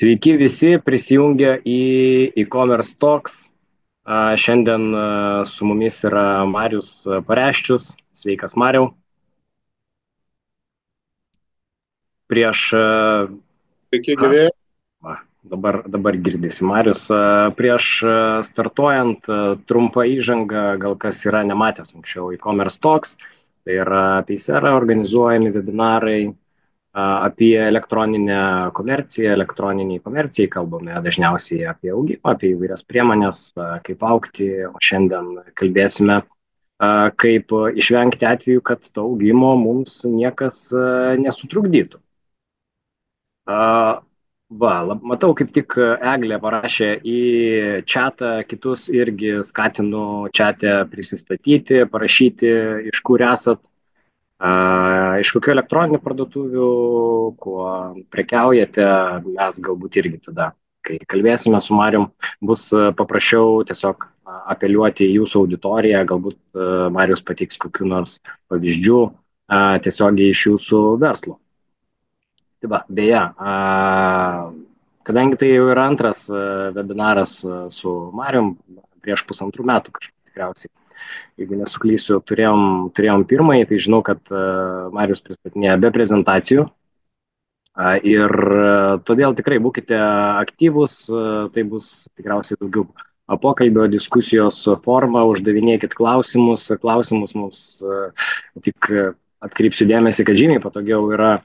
Sveiki visi prisijungę į e-commerce talks. Šiandien su mumis yra Marius Pareščius. Sveikas, Mariau. Prieš, Sveiki, aha, gyvi. va, dabar girdisi Marius. Prieš startuojant trumpą įžangą, gal kas yra nematęs anksčiau e-commerce talks. Tai yra Paysera organizuojami webinarai apie elektroninę komerciją. Elektroniniai komercijai kalbame dažniausiai apie augimą, apie įvairias priemonės, kaip augti, o šiandien kalbėsime, kaip išvengti atveju, kad to augimo mums niekas nesutrukdytų. Matau, kaip tik Eglė parašė į čatą, kitus irgi skatinu čate prisistatyti, parašyti, iš kur esat, iš kokių elektroninių parduotuvių, kuo prekiaujate. Mes galbūt irgi tada, kai kalbėsime su Marium, bus paprasčiau tiesiog apeliuoti į jūsų auditoriją, galbūt Marius pateiks kokių nors pavyzdžių tiesiogiai iš jūsų verslo. Tai va, beje, kadangi tai jau yra antras webinaras su Marium, prieš 1,5 metų kažkaip tikriausiai, jeigu nesuklysiu, turėjom pirmąjį, tai žinau, kad Marius pristatinėja be prezentacijų. Ir todėl tikrai būkite aktyvūs, tai bus tikriausiai daugiau pokalbio, diskusijos forma, uždavinėkit klausimus. Klausimus mums tik atkreipsiu dėmesį, kad žymiai patogiau yra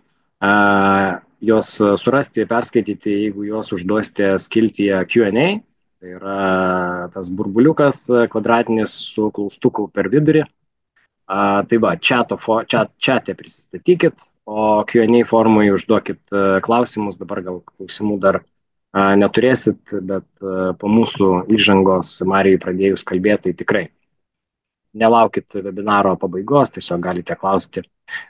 juos surasti, perskaityti, jeigu juos užduosite skiltyje Q&A. Tai yra tas burbuliukas kvadratinis su klaustuku per vidurį. Tai va, čate prisistatykit, o Q&A formui užduokit klausimus. Dabar gal klausimų dar neturėsit, bet po mūsų įžangos Marijai pradėjus kalbėti, tai tikrai nelaukit webinaro pabaigos, tiesiog galite klausti.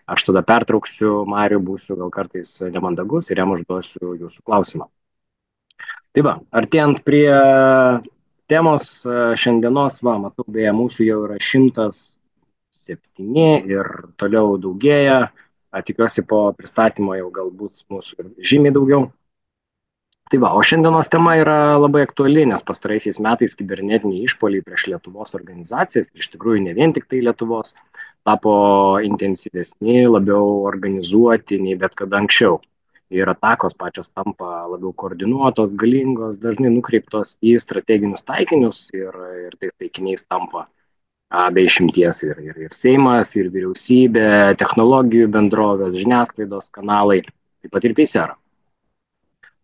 Aš tada pertrauksiu Marijų, būsiu gal kartais nemandagus ir jam užduosiu jūsų klausimą. Tai va, artėjant prie temos šiandienos, matau, beje, mūsų jau yra 107 ir toliau daugėja. Tikiuosi po pristatymo jau galbūt mūsų žymiai daugiau. Tai va, o šiandienos tema yra labai aktuali, nes pastaraisiais metais kibernetiniai išpoliai prieš Lietuvos organizacijas, iš tikrųjų ne vien tik tai Lietuvos, tapo intensyvesni, labiau organizuoti nei bet kada anksčiau. Ir atakos pačios tampa labiau koordinuotos, galingos, dažnai nukreiptos į strateginius taikinius ir tais taikiniais tampa be išimties ir Seimas, ir vyriausybė, technologijų bendrovės, žiniasklaidos kanalai, taip pat ir Paysera.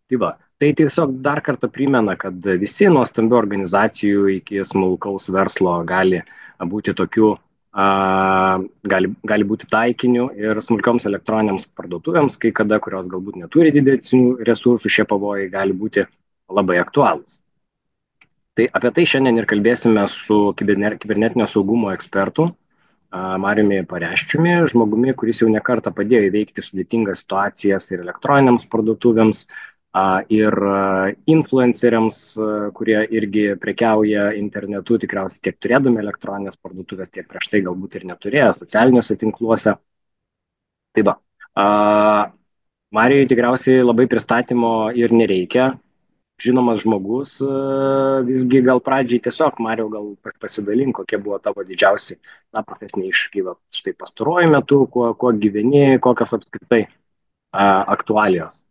Tai va, tai tiesiog dar kartą primena, kad visi nuo stambių organizacijų iki smulkaus verslo gali būti tokių, gali būti taikiniu ir smulkioms elektroniniams parduotuvėms, kai kada, kurios galbūt neturi didesnių resursų, šie pavojai gali būti labai aktualūs. Tai apie tai šiandien ir kalbėsime su kibernetinio saugumo ekspertu Mariumi Pareščiumi, žmogumi, kuris jau nekartą padėjo įveikti sudėtingas situacijas ir elektroniniams parduotuvėms, ir influenceriams, kurie irgi prekiauja internetu, tikriausiai tiek turėdami elektroninės parduotuvės, tiek prieš tai galbūt ir neturėjo socialiniuose tinkluose. Tai va, Marijai tikriausiai labai pristatymo ir nereikia. Žinomas žmogus, visgi gal pradžiai tiesiog, Marijau, gal pasidalink, kokie buvo tavo didžiausi profesiniai iššūkiai štai pastaruoju metu, kuo gyveni, kokios apskritai aktualijos.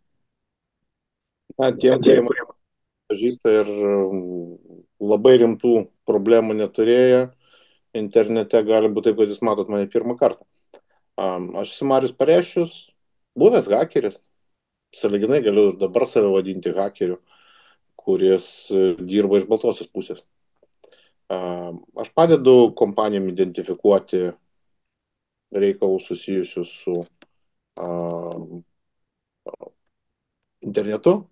Tiem, kurie mane pažįsta ir labai rimtų problemų neturėjo internete, gali būti taip, kad jūs matot mane pirmą kartą. Aš esu Marius Pareščius, buvęs hakeris. Sąlyginai galiu dabar save vadinti hakeriu, kuris dirba iš baltosios pusės. Aš padedu kompanijom identifikuoti reikalus susijusius su internetu,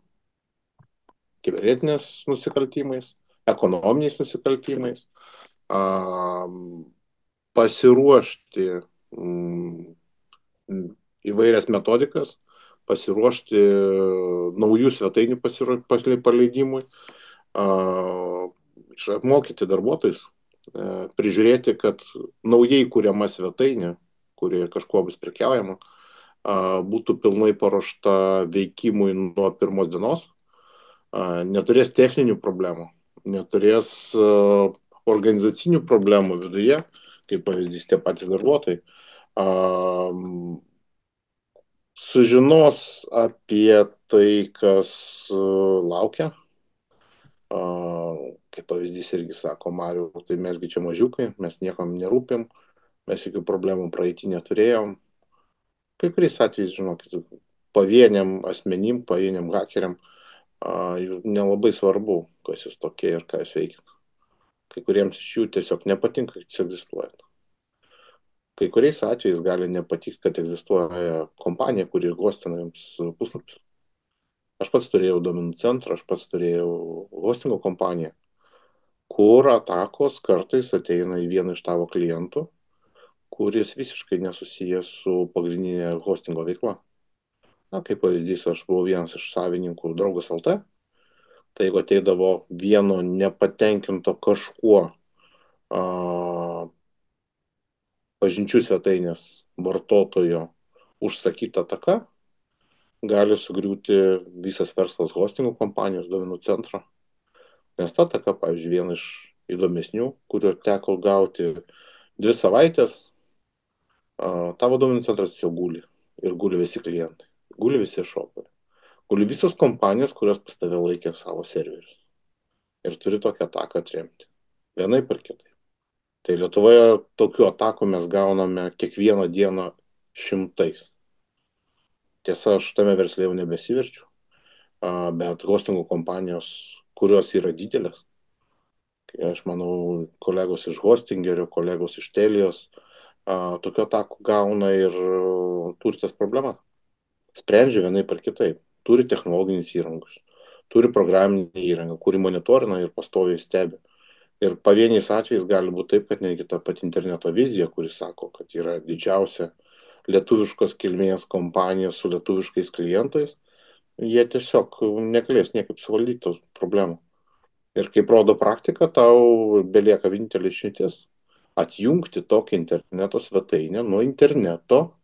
kibernetinės nusikaltimais, ekonominiais nusikaltimais, pasiruošti įvairias metodikas, pasiruošti naujų svetainių paleidimui, apmokyti darbuotojus, prižiūrėti, kad naujai kuriama svetainė, kurioje kažkuo bus prekiaujama, būtų pilnai paruošta veikimui nuo pirmos dienos, neturės techninių problemų, neturės organizacinių problemų viduje, kaip pavyzdys tie patys darbuotojai, sužinos apie tai, kas laukia. Kaip pavyzdys irgi sako, Mariu, tai mesgi čia mažiukai, mes niekam nerūpim, mes jokių problemų praeitį neturėjom. Kai kuriais atvejais, žinokit, pavieniam asmenim, pavieniam hakeriam nelabai svarbu, kas jūs tokie ir ką jūs veikit. Kai kuriems iš jų tiesiog nepatinka, kad jūs egzistuojat. Kai kuriais atvejais gali nepatikti, kad egzistuoja kompanija, kuri hostina jums puslapius. Aš pats turėjau duomenų centrą, aš pats turėjau hostingo kompaniją, kur atakos kartais ateina į vieną iš tavo klientų, kuris visiškai nesusijęs su pagrindinė hostingo veikla. Na, kaip pavyzdys, aš buvau vienas iš savininkų Draugas LT, tai jeigu ateidavo vieno nepatenkinto kažkuo pažinčių svetainės vartotojo užsakyta ataka, gali sugriūti visas verslas hostingų kompanijos, duomenų centro. Nes ta ataka, pavyzdžiui, viena iš įdomesnių, kurio teko gauti 2 savaitės, tavo duomenų centras jau guli. Ir guli visi klientai, guli visi šopai, guli visos kompanijos, kurios pas tave laikė savo serverius. Ir turi tokią ataką atremti. Vienaip ar kitaip. Tai Lietuvoje tokių atakų mes gauname kiekvieną dieną šimtais. Tiesa, aš tame versle jau nebesiverčiu, bet hostingų kompanijos, kurios yra didelės, aš manau, kolegos iš hostingerio, kolegos iš Telijos, tokių atakų gauna ir turi tas problemas. Sprendžia vienaip ar kitaip. Turi technologinius įrangus, turi programinį įrangą, kurį monitorina ir pastoviai stebi. Ir pavieniais atvejais gali būti taip, kad netgi ta pati interneto vizija, kuri sako, kad yra didžiausia lietuviškos kilmės kompanija su lietuviškais klientais, jie tiesiog negalės niekaip suvaldyti tos problemų. Ir kaip rodo praktika, tau belieka vienintelė išeitis atjungti tokią interneto svetainę nuo interneto,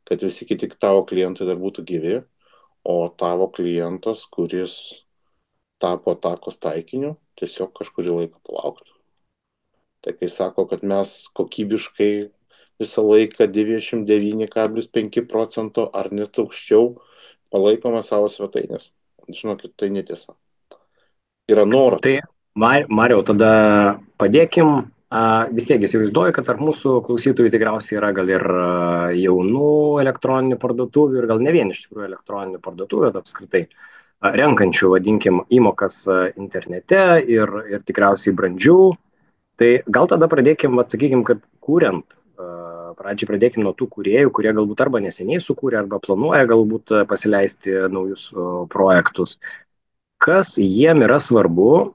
kad visi kiti tavo klientai dar būtų gyvi, o tavo klientas, kuris tapo atakos taikiniu, tiesiog kažkurį laiką palauktų. Tai kai sako, kad mes kokybiškai visą laiką 99,5% ar net aukščiau palaikome savo svetainės. Žinokit, tai netiesa. Yra noras. Tai, Mariau, tada padėkim. Vis tiek įsivaizduoju, kad tarp mūsų klausytojų tikriausiai yra gal ir jaunų elektroninių parduotuvių ir gal ne vien iš tikrųjų elektroninių parduotuvių, bet apskritai renkančių, vadinkim, įmokas internete ir tikriausiai brandžių. Tai gal tada pradėkim, atsakykim, kad kuriant, pradžiai pradėkim nuo tų kūrėjų, kurie galbūt arba neseniai sukūrė, arba planuoja galbūt pasileisti naujus projektus. Kas jiem yra svarbu?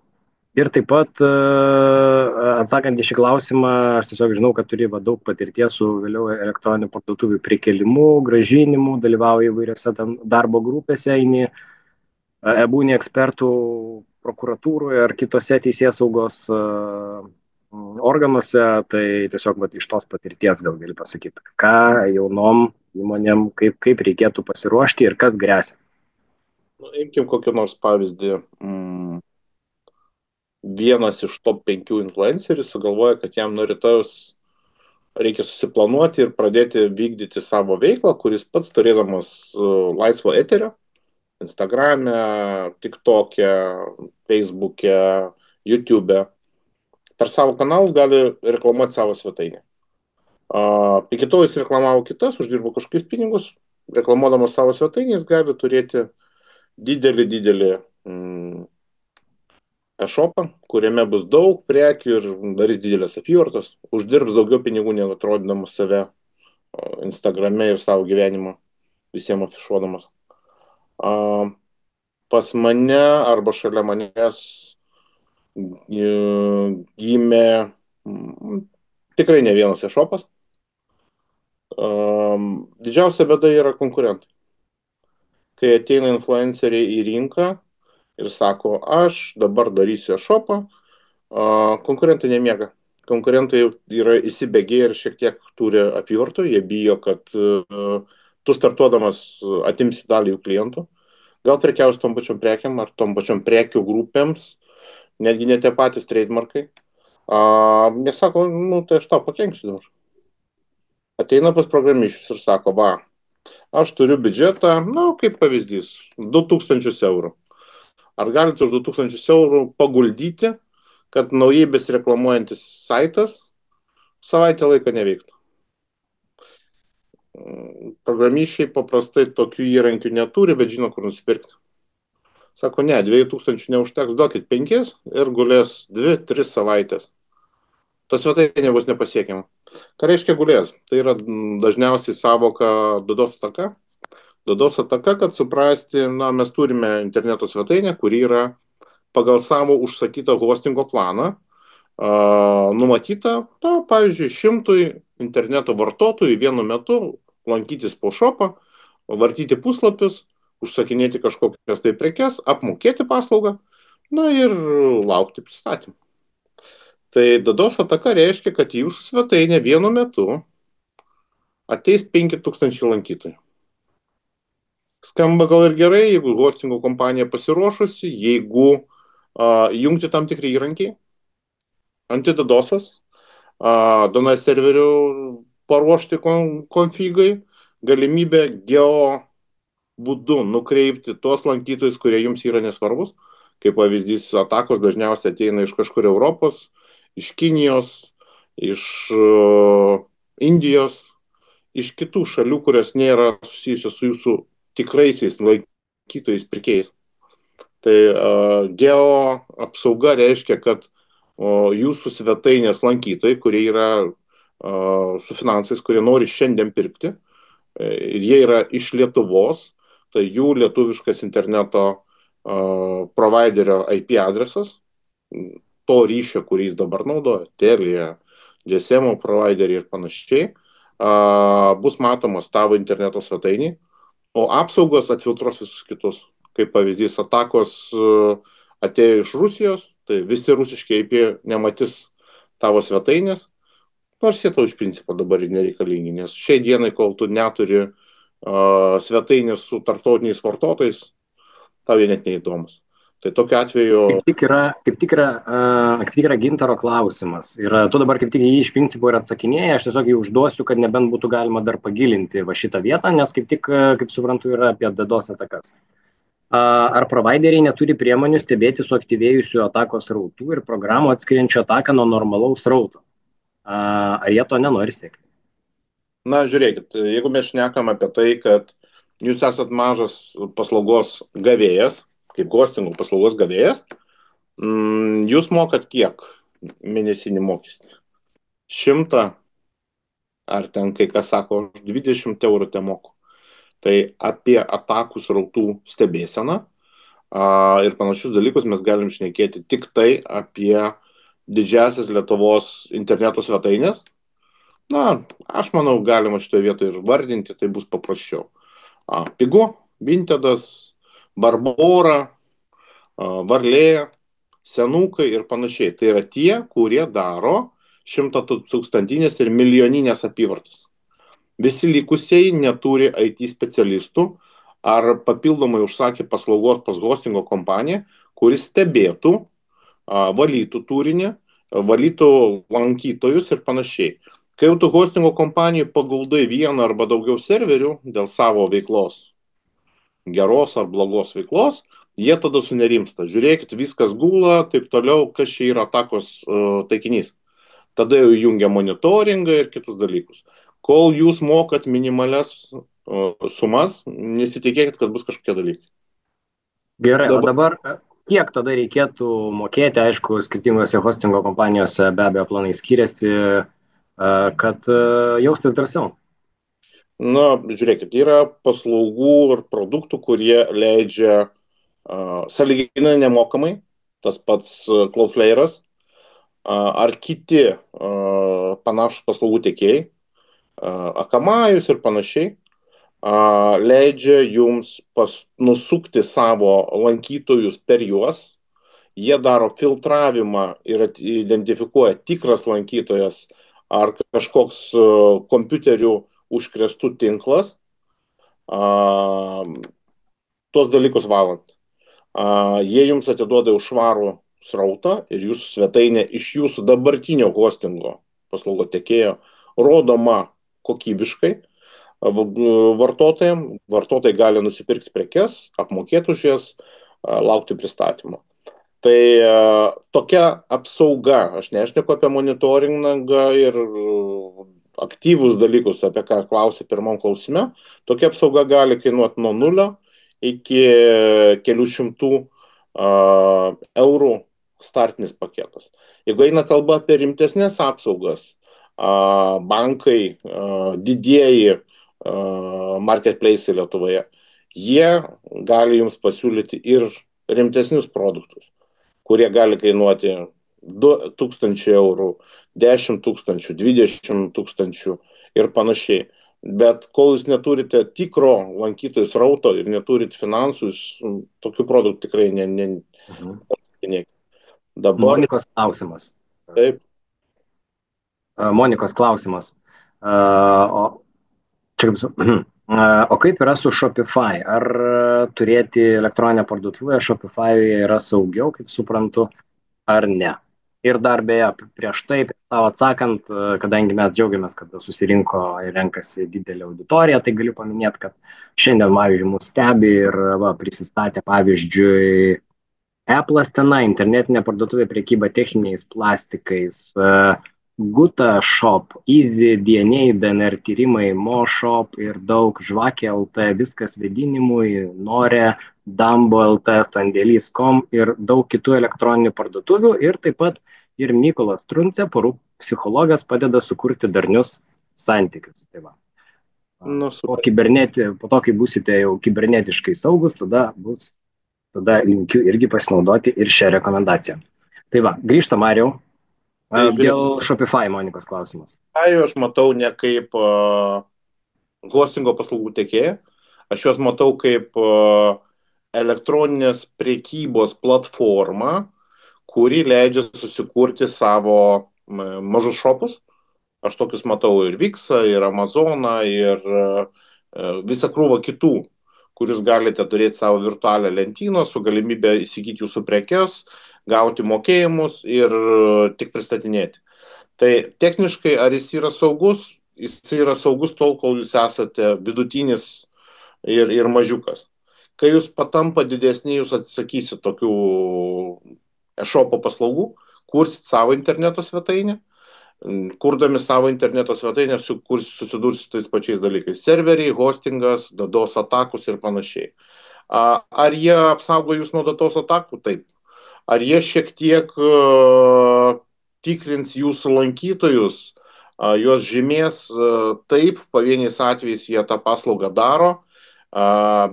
Ir taip pat, atsakant į šį klausimą, aš tiesiog žinau, kad turi daug patirties su vėliau elektroninių parduotuvių prikėlimu, grąžinimu, dalyvauja įvairiose darbo grupėse, būni ekspertų prokuratūroje ar kitose teisėsaugos organuose, tai tiesiog iš tos patirties gal gali pasakyti, ką jaunom įmonėm, kaip reikėtų pasiruošti ir kas gresia. Imkim kokį nors pavyzdį. Vienas iš top 5 influencerių sugalvoja, kad jam nuo rytojus reikia susiplanuoti ir pradėti vykdyti savo veiklą, kuris pats turėdamas laisvo eterio, Instagram'e, TikTok'e, Facebook'e, YouTube'e, per savo kanalus gali reklamuoti savo svetainę. Iki to jis reklamavo kitas, uždirbo kažkokius pinigus, reklamuodamas savo svetainę jis gali turėti didelį e-shopą, kuriame bus daug prekių ir darys didelės apyvartos, uždirbs daugiau pinigų negu atrodydamas save Instagrame ir savo gyvenimą visiems afišuodamas. Pas mane arba šalia manęs gimė tikrai ne vienas e-shopas. Didžiausia bėda yra konkurentai. Kai ateina influenceriai į rinką ir sako, aš dabar darysiu e-shopą, konkurentai nemiega. Konkurentai yra įsibėgėję ir šiek tiek turi apyvartų, jie bijo, kad tu startuodamas atimsi dalį jų klientų, gal prekiaus tom pačiom prekiam ar tom pačiom prekių grupėms, netgi ne tie patys trademarkai. Jie sako, nu tai aš tau pakenksiu dabar. Ateina pas programišius ir sako, va, aš turiu biudžetą, nu, kaip pavyzdys, 2000 eurų. Ar galite už 2000 eurų paguldyti, kad naujai besireklamuojantis saitas savaitę laiko neveiktų? Programišiai paprastai tokių įrankių neturi, bet žino, kur nusipirkti. Sako, ne, 2000 neužteks, duokit 5 ir gulės 2-3 savaitės. Tas svetainė bus nepasiekiama. Ką reiškia gulės? Tai yra dažniausiai savoka DDoS ataka. DDoS ataka, kad suprasti, na, mes turime interneto svetainę, kuri yra pagal savo užsakytą hostingo planą numatyta, na, pavyzdžiui, 100 interneto vartotojų vienu metu lankytis po shopą, vartyti puslapius, užsakinėti kažkokias tai prekes, apmokėti paslaugą, na ir laukti pristatymų. Tai DDoS ataka reiškia, kad į jūsų svetainę vienu metu ateis 5000 lankytojų. Skamba gal ir gerai, jeigu hostingo kompanija pasiruošusi, jeigu jungti tam tikri įrankiai, antidadosas, DNS serverių paruošti konfigai, galimybę geo būdu nukreipti tuos lankytojus, kurie jums yra nesvarbus. Kaip pavyzdys, atakos dažniausiai ateina iš kažkur Europos, iš Kinijos, iš Indijos, iš kitų šalių, kurios nėra susijusios su jūsų tikraisiais lankytojais pirkėjais. Tai geo apsauga reiškia, kad jūsų svetainės lankytojai, kurie yra su finansais, kurie nori šiandien pirkti, ir jie yra iš Lietuvos, tai jų lietuviškas interneto providerio IP adresas, to ryšio, kurį jis dabar naudoja, Telia, GSM provideriai ir panašiai, bus matomas tavo interneto svetainiai, o apsaugos atfiltruos visus kitus. Kaip pavyzdys, atakos atėjo iš Rusijos, tai visi rusiški IP nematys tavo svetainės, nors jie tau iš principo dabar ir nereikalingi, nes šiai dienai, kol tu neturi svetainės su tarptautiniais vartotojais, tau jie net neįdomus. Tai tokiu atveju... Kaip tik yra Gintaro klausimas. Ir tu dabar kaip tik jį iš principo ir atsakinėjai, aš tiesiog jį užduosiu, kad nebent būtų galima dar pagilinti va šitą vietą, nes kaip tik, kaip suprantu, yra apie DDoS atakas. Ar provideriai neturi priemonių stebėti suaktyvėjusių atakos srautų ir programų atskiriančių ataką nuo normalaus srauto? Ar jie to nenori siekti? Na, žiūrėkit, jeigu mes šnekam apie tai, kad jūs esat mažas paslaugos gavėjas, kaip hostingų paslaugos gavėjas, jūs mokat kiek mėnesinį mokestį? 100, ar ten kai kas sako, 20 eurų te moku. Tai apie atakų srautų stebėseną ir panašius dalykus mes galim šnekėti tik tai apie didžiasias Lietuvos interneto svetainės. Na, aš manau, galima šitoje vietoje ir vardinti, tai bus paprasčiau. Pigu, Vintedas, Barbora, Varlė, Senukai ir panašiai. Tai yra tie, kurie daro 100-tūkstantinės ir milijoninės apyvartos. Visi likusiai neturi IT specialistų ar papildomai užsakė paslaugos pas hostingo kompaniją, kuris stebėtų, valytų turinį, valytų lankytojus ir panašiai. Kai jau tu hostingo kompanijai paguldai vieną arba daugiau serverių dėl savo veiklos, geros ar blogos veiklos, jie tada sunerimsta. Žiūrėkit, viskas gula, taip toliau, kas čia yra atakos taikinys. Tada jau jungia monitoringą ir kitus dalykus. Kol jūs mokat minimalias sumas, nesitikėkit, kad bus kažkokie dalykai. Gerai, o dabar kiek tada reikėtų mokėti, aišku, skirtingose hostingo kompanijose be abejo planai skiriasi, kad jaustis drąsiau? Na, žiūrėkit, yra paslaugų ir produktų, kurie leidžia sąlyginai nemokamai, tas pats Cloudflare'as, ar kiti panašus paslaugų tiekėjai, Akamajus ir panašiai, leidžia jums nusukti savo lankytojus per juos, jie daro filtravimą ir identifikuoja tikras lankytojas ar kažkoks kompiuterių užkrėstų tinklas. tuos dalykus valant. Jie jums atiduoda jau švarų srautą ir jūsų svetainė iš jūsų dabartinio hostingo paslaugo tiekėjo rodoma kokybiškai vartotojams. Vartotojai gali nusipirkti prekes, apmokėti už jas, laukti pristatymo. Tai tokia apsauga, aš nešneku apie monitoringą ir aktyvus dalykus, apie ką klausė pirmam klausime, tokia apsauga gali kainuoti nuo 0 iki kelių šimtų eurų startinis paketas. Jeigu eina kalba apie rimtesnės apsaugas, bankai, didieji marketplace Lietuvoje, jie gali jums pasiūlyti ir rimtesnius produktus, kurie gali kainuoti 2000 eurų, 10 tūkstančių, 20 tūkstančių ir panašiai. Bet kol jūs neturite tikro lankytojų srauto ir neturite finansų, tokių produktų tikrai Dabar... Monikos klausimas. Taip. Monikos klausimas. O kaip yra su Shopify? Ar turėti elektroninę parduotuvę Shopify yra saugiau, kaip suprantu, ar ne? Ir dar beje, prieš tai, tau atsakant, kadangi mes džiaugiamės, kad susirinko ir renkasi didelė auditorija, tai galiu paminėti, kad šiandien, pavyzdžiui, mus stebi ir prisistatė, pavyzdžiui, Apple'as tenai, internetinė parduotuvė prekyba techniniais plastikais, Guta Shop, Easy, DNA, DNR tyrimai, Mo Shop ir daug, Žvakė LT, viskas vėdinimui, Nore, Dambo LT, Sandėlys.com ir daug kitų elektroninių parduotuvių. Ir taip pat ir Mykolas Truncė, porų psichologas, padeda sukurti darnius santykius. Tai va. Po to, kai būsite jau kibernetiškai saugus, tada linkiu irgi pasinaudoti ir šią rekomendaciją. Tai va, grįžtam, Mariau. Dėl Shopify, Monikos klausimas. Aš matau ne kaip hostingo paslaugų tiekėją, aš juos matau kaip elektroninės prekybos platformą, kuri leidžia susikurti savo mažus šopus. Aš tokius matau ir Vixą, ir Amazoną, ir visą krūvą kitų, kurius galite turėti savo virtualią lentyną su galimybė įsigyti jūsų prekes, gauti mokėjimus ir tik pristatinėti. Tai techniškai, ar jis yra saugus? Jis yra saugus tol, kol jūs esate vidutinis ir mažiukas. Kai jūs patampa didesni, jūs atsisakysit tokių e-shopo paslaugų, kursit savo interneto svetainę. Kurdami savo interneto svetainę susidursit tais pačiais dalykais. Serveriai, hostingas, DDoS atakos ir panašiai. Ar jie apsaugo jūs nuo DDoS atakų? Taip. Ar jie šiek tiek tikrins jūsų lankytojus, juos žymės? Taip, pavieniais atvejais jie tą paslaugą daro,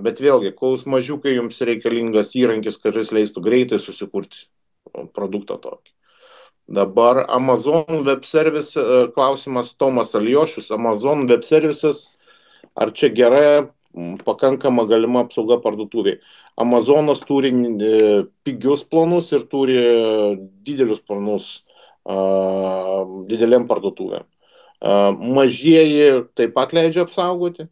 bet vėlgi, kol jūs mažiukai, jums reikalingas įrankis, kuris leistų greitai susikurti produktą tokį. Dabar Amazon Web Service klausimas, Tomas Aljošius. Amazon Web Services, ar čia gera, pakankama galima apsauga parduotuviai? Amazonas turi pigius planus ir turi didelius planus dideliam parduotuvėm. Mažieji taip pat leidžia apsaugoti,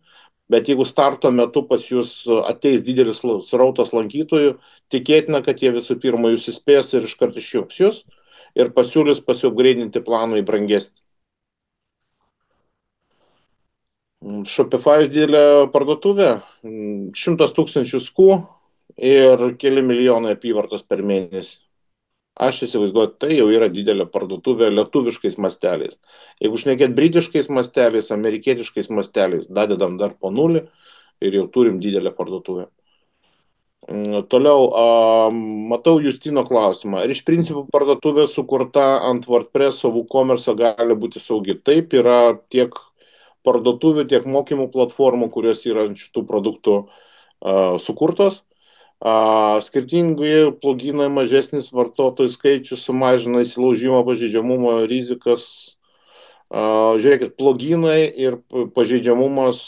bet jeigu starto metu pas jūs ateis didelis srautas lankytojų, tikėtina, kad jie visų pirma jūs įspės ir iškart išjungs jūs ir pasiūlys pasiupgreidinti planą į brangesnį. Shopify didelė parduotuvė, 100 000 skų ir keli milijonai apyvartos per mėnesį. Aš įsivaizduoju, tai jau yra didelė parduotuvė lietuviškais masteliais. Jeigu šnekėt britiškais masteliais, amerikietiškais masteliais, dadedam dar po 0 ir jau turim didelę parduotuvę. Toliau, matau Justino klausimą. Ar iš principų parduotuvė sukurta ant WordPress, WooCommerce gali būti saugi? Taip, yra tiek parduotuvių, tiek mokymų platformų, kurios yra ant šitų produktų sukurtos. Skirtingai pluginai, mažesnis vartotojų skaičius sumažina įsilaužimo pažeidžiamumo rizikas. Žiūrėkit, pluginai ir pažeidžiamumas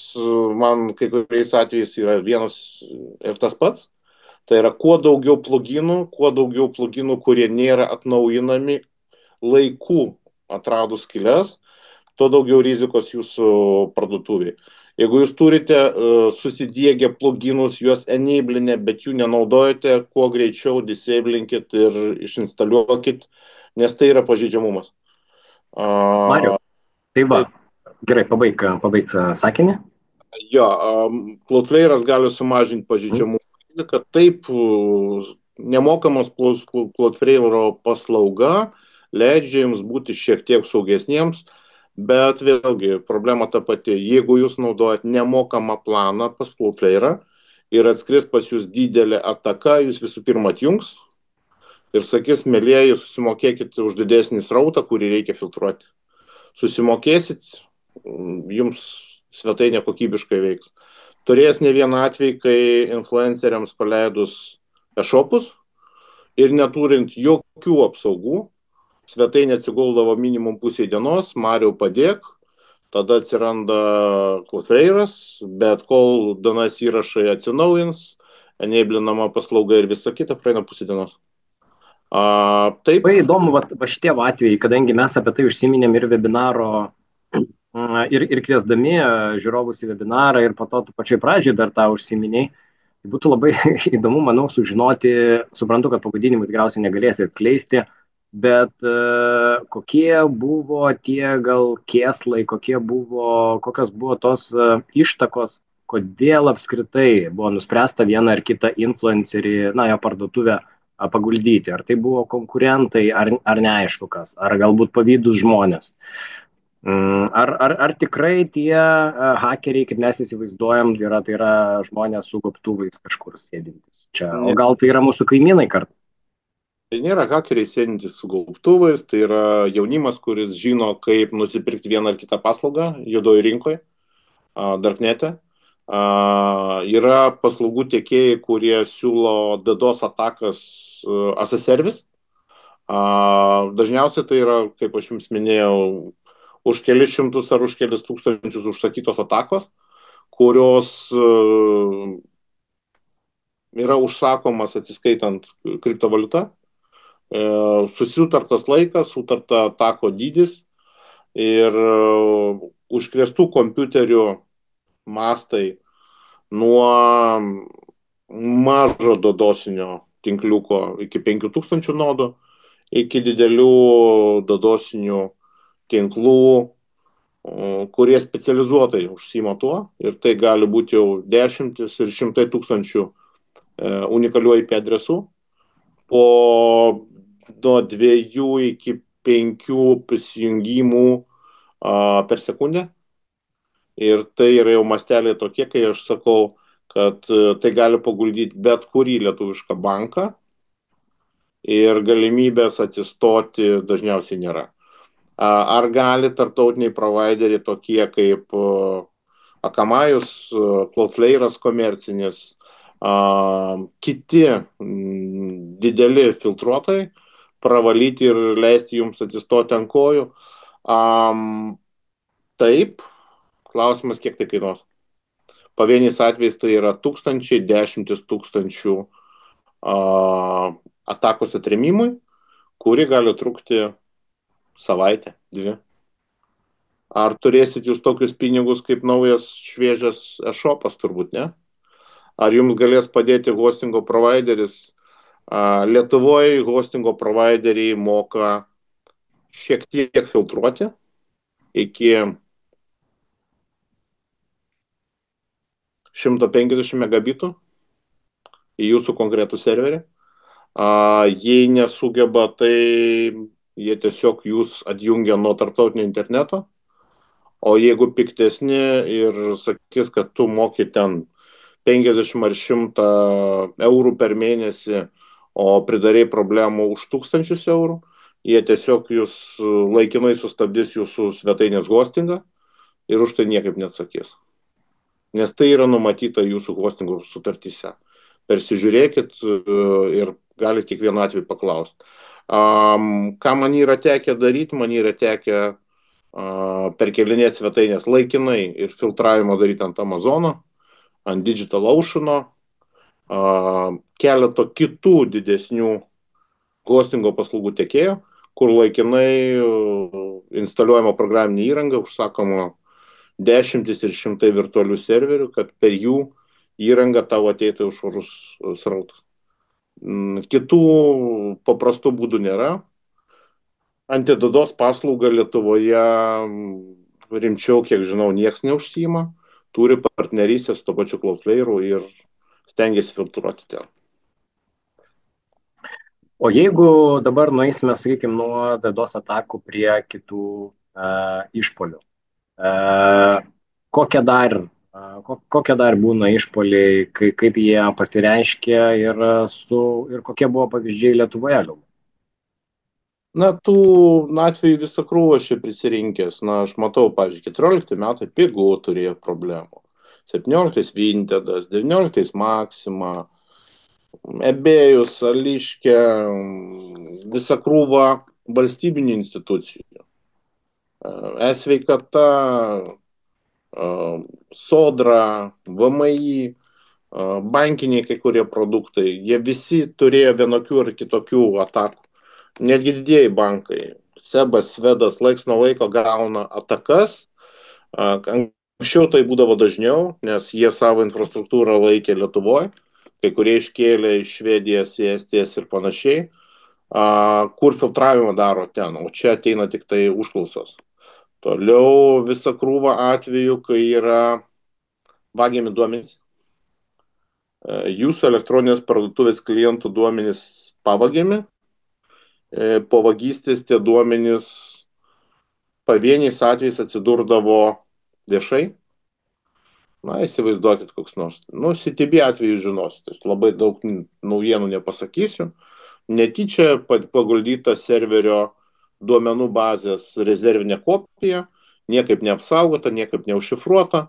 man kai kuriais atvejais yra vienas ir tas pats. Tai yra kuo daugiau pluginų, kurie nėra atnaujinami laiku atradus skyles, tuo daugiau rizikos jūsų parduotuviai. Jeigu jūs turite susidiegę pluginus, juos enablinę, bet jų nenaudojate, kuo greičiau disablinkit ir išinstaliuokit, nes tai yra pažeidžiamumas. Mariau, tai va, Taip, gerai, pabaig sakinį. jo, Cloudflare'as gali sumažinti Mm. pažeidžiamumą riziką. Taip, nemokamos Cloudflare paslauga leidžia jums būti šiek tiek saugesniems, bet vėlgi problema ta pati. Jeigu jūs naudojat nemokamą planą pas Cloudflare ir atskris pas jūs didelė ataka, jūs visų pirma atjungs ir sakys, mėlyjeji, susimokėkit už didesnį srautą, kurį reikia filtruoti. Susimokėsit, jums svetainė kokybiškai veiks. Turėjęs ne vieną atvejį, kai influenceriams paleidus e-shopus ir neturint jokių apsaugų, svetainė atsiguldavo minimum pusė dienos, Mariau padėk, tada atsiranda Cloudflare'as, bet kol DNS įrašai atsinaujins, enablinama paslauga ir visa kita, praeina pusė dienos. Taip, Labai įdomu, va šitie atvejai, kadangi mes apie tai užsiminėm ir webinaro, ir kviesdami žiūrovus į webinarą, ir po to tu pačioj pradžioj dar tą užsiminiai. Tai būtų labai įdomu, manau, sužinoti, suprantu, kad pavadinimų tikriausiai negalėsi atskleisti, bet kokie buvo tie gal kėslai, kokios buvo tos ištakos, kodėl apskritai buvo nuspręsta vieną ar kitą influencerį, na, jo parduotuvę paguldyti. Ar tai buvo konkurentai, ar neaišku kas, ar galbūt pavydus žmonės. Ar tikrai tie hakeriai, kaip mes įsivaizduojam, tai yra žmonės su gobtuvais kažkur sėdintys čia, o gal tai yra mūsų kaimynai kartu? tai nėra hakeriai sėdintys su gaubtuvais, tai yra jaunimas, kuris žino, kaip nusipirkti vieną ar kitą paslaugą juodoje rinkoje, darknete. Yra paslaugų tiekėjai, kurie siūlo DDoS atakas as a service. Dažniausiai tai yra, kaip aš jums minėjau, už kelis šimtus ar už kelis tūkstančius užsakytos atakos, kurios yra užsakomas atsiskaitant kriptovaliutą. Susitartas laikas, sutarta atako dydis ir užkrėstų kompiuterių mastai nuo mažo dodosinio tinkliuko iki 5000 nodų, iki didelių dodosinių tinklų, kurie specializuotai užsima tuo, ir tai gali būti jau dešimtis ir šimtai tūkstančių unikalių IP adresų, po nuo 2 iki 5 prisijungimų per sekundę. Ir tai yra jau masteliai tokie, kai aš sakau, kad tai gali paguldyti bet kurį lietuvišką banką ir galimybės atsistoti dažniausiai nėra. Ar gali tarptautiniai provideriai tokie kaip Akamajus, Cloudflare'as komercinis, kiti dideli filtruotojai pravalyti ir leisti jums atsistoti ant kojų? Taip, klausimas, kiek tai kainuos. Pavieniais atvejais tai yra tūkstančiai, dešimtis tūkstančių atakos atrėmimui, kuri gali trukti savaitę, 2. Ar turėsit jūs tokius pinigus kaip naujas šviežias e-shopas? Turbūt ne. Ar jums galės padėti hostingo provideris? Lietuvoje hostingo provideriai moka šiek tiek filtruoti iki 150 megabitų į jūsų konkretų serverį. Jei nesugeba, tai jie tiesiog jūs atjungia nuo tarptautinio interneto. O jeigu piktesni ir sakys, kad tu moki ten 50 ar 100 eurų per mėnesį, o pridarei problemų už 1000 eurų, jie tiesiog jūs laikinai sustabdys jūsų svetainės hostingą ir už tai niekaip neatsakys. Nes tai yra numatyta jūsų hostingo sutartyse. Persižiūrėkit ir galite kiekvieną atveju paklausti. Ką man yra tekę daryti? Man yra tekę perkelinėti svetainės laikinai ir filtravimą daryti ant Amazono, ant DigitalOceano, keleto kitų didesnių hostingo paslaugų tiekėjų, kur laikinai instaliuojama programinė įranga, užsakoma dešimtis ir šimtai virtualių serverių, kad per jų įrangą tavo ateitų švarus srautas. Kitų paprastų būdų nėra. Antidados paslaugą Lietuvoje rimčiau, kiek žinau, nieks neužsima. Turi partnerystę su to pačiu Cloudflare ir stengiasi filtruoti ten. O jeigu dabar nueisime, sakykime, nuo DDoS atakų prie kitų išpolių, kokie dar, kokie dar būna išpoliai, kaip jie pasireiškia ir kokie buvo pavyzdžiai Lietuvoje? Na, tų atvejų visą krūvą aš čia prisirinkęs. Na, aš matau, pavyzdžiui, 14 metai Pigu turėjo problemų. 17 Vintedas, 19 Maxima, Ebėjus, Ališkė, visą krūvą valstybinių institucijų. E-sveikata, Sodra, VMI, bankiniai kai kurie produktai, jie visi turėjo vienokių ar kitokių atakų. Netgi didieji bankai, Sebas, Svedas, laiks nuo laiko gauna atakas. Anksčiau tai būdavo dažniau, nes jie savo infrastruktūrą laikė Lietuvoje, kai kurie iškėlė iš Švedijos, Estijos ir panašiai, kur filtravimą daro ten, o čia ateina tik tai užklausos. Toliau visa krūva atvejų, kai yra vagiami duomenys. Jūsų elektroninės parduotuvės klientų duomenys pavagiami. Po vagystės tie duomenys pavieniais atvejais atsidurdavo viešai. Na, įsivaizduokit koks nors. Nu, CTB atveju žinosite, labai daug naujienų nepasakysiu. Netyčia paguldyta serverio duomenų bazės rezervinė kopija, niekaip neapsaugota, niekaip neužšifruota,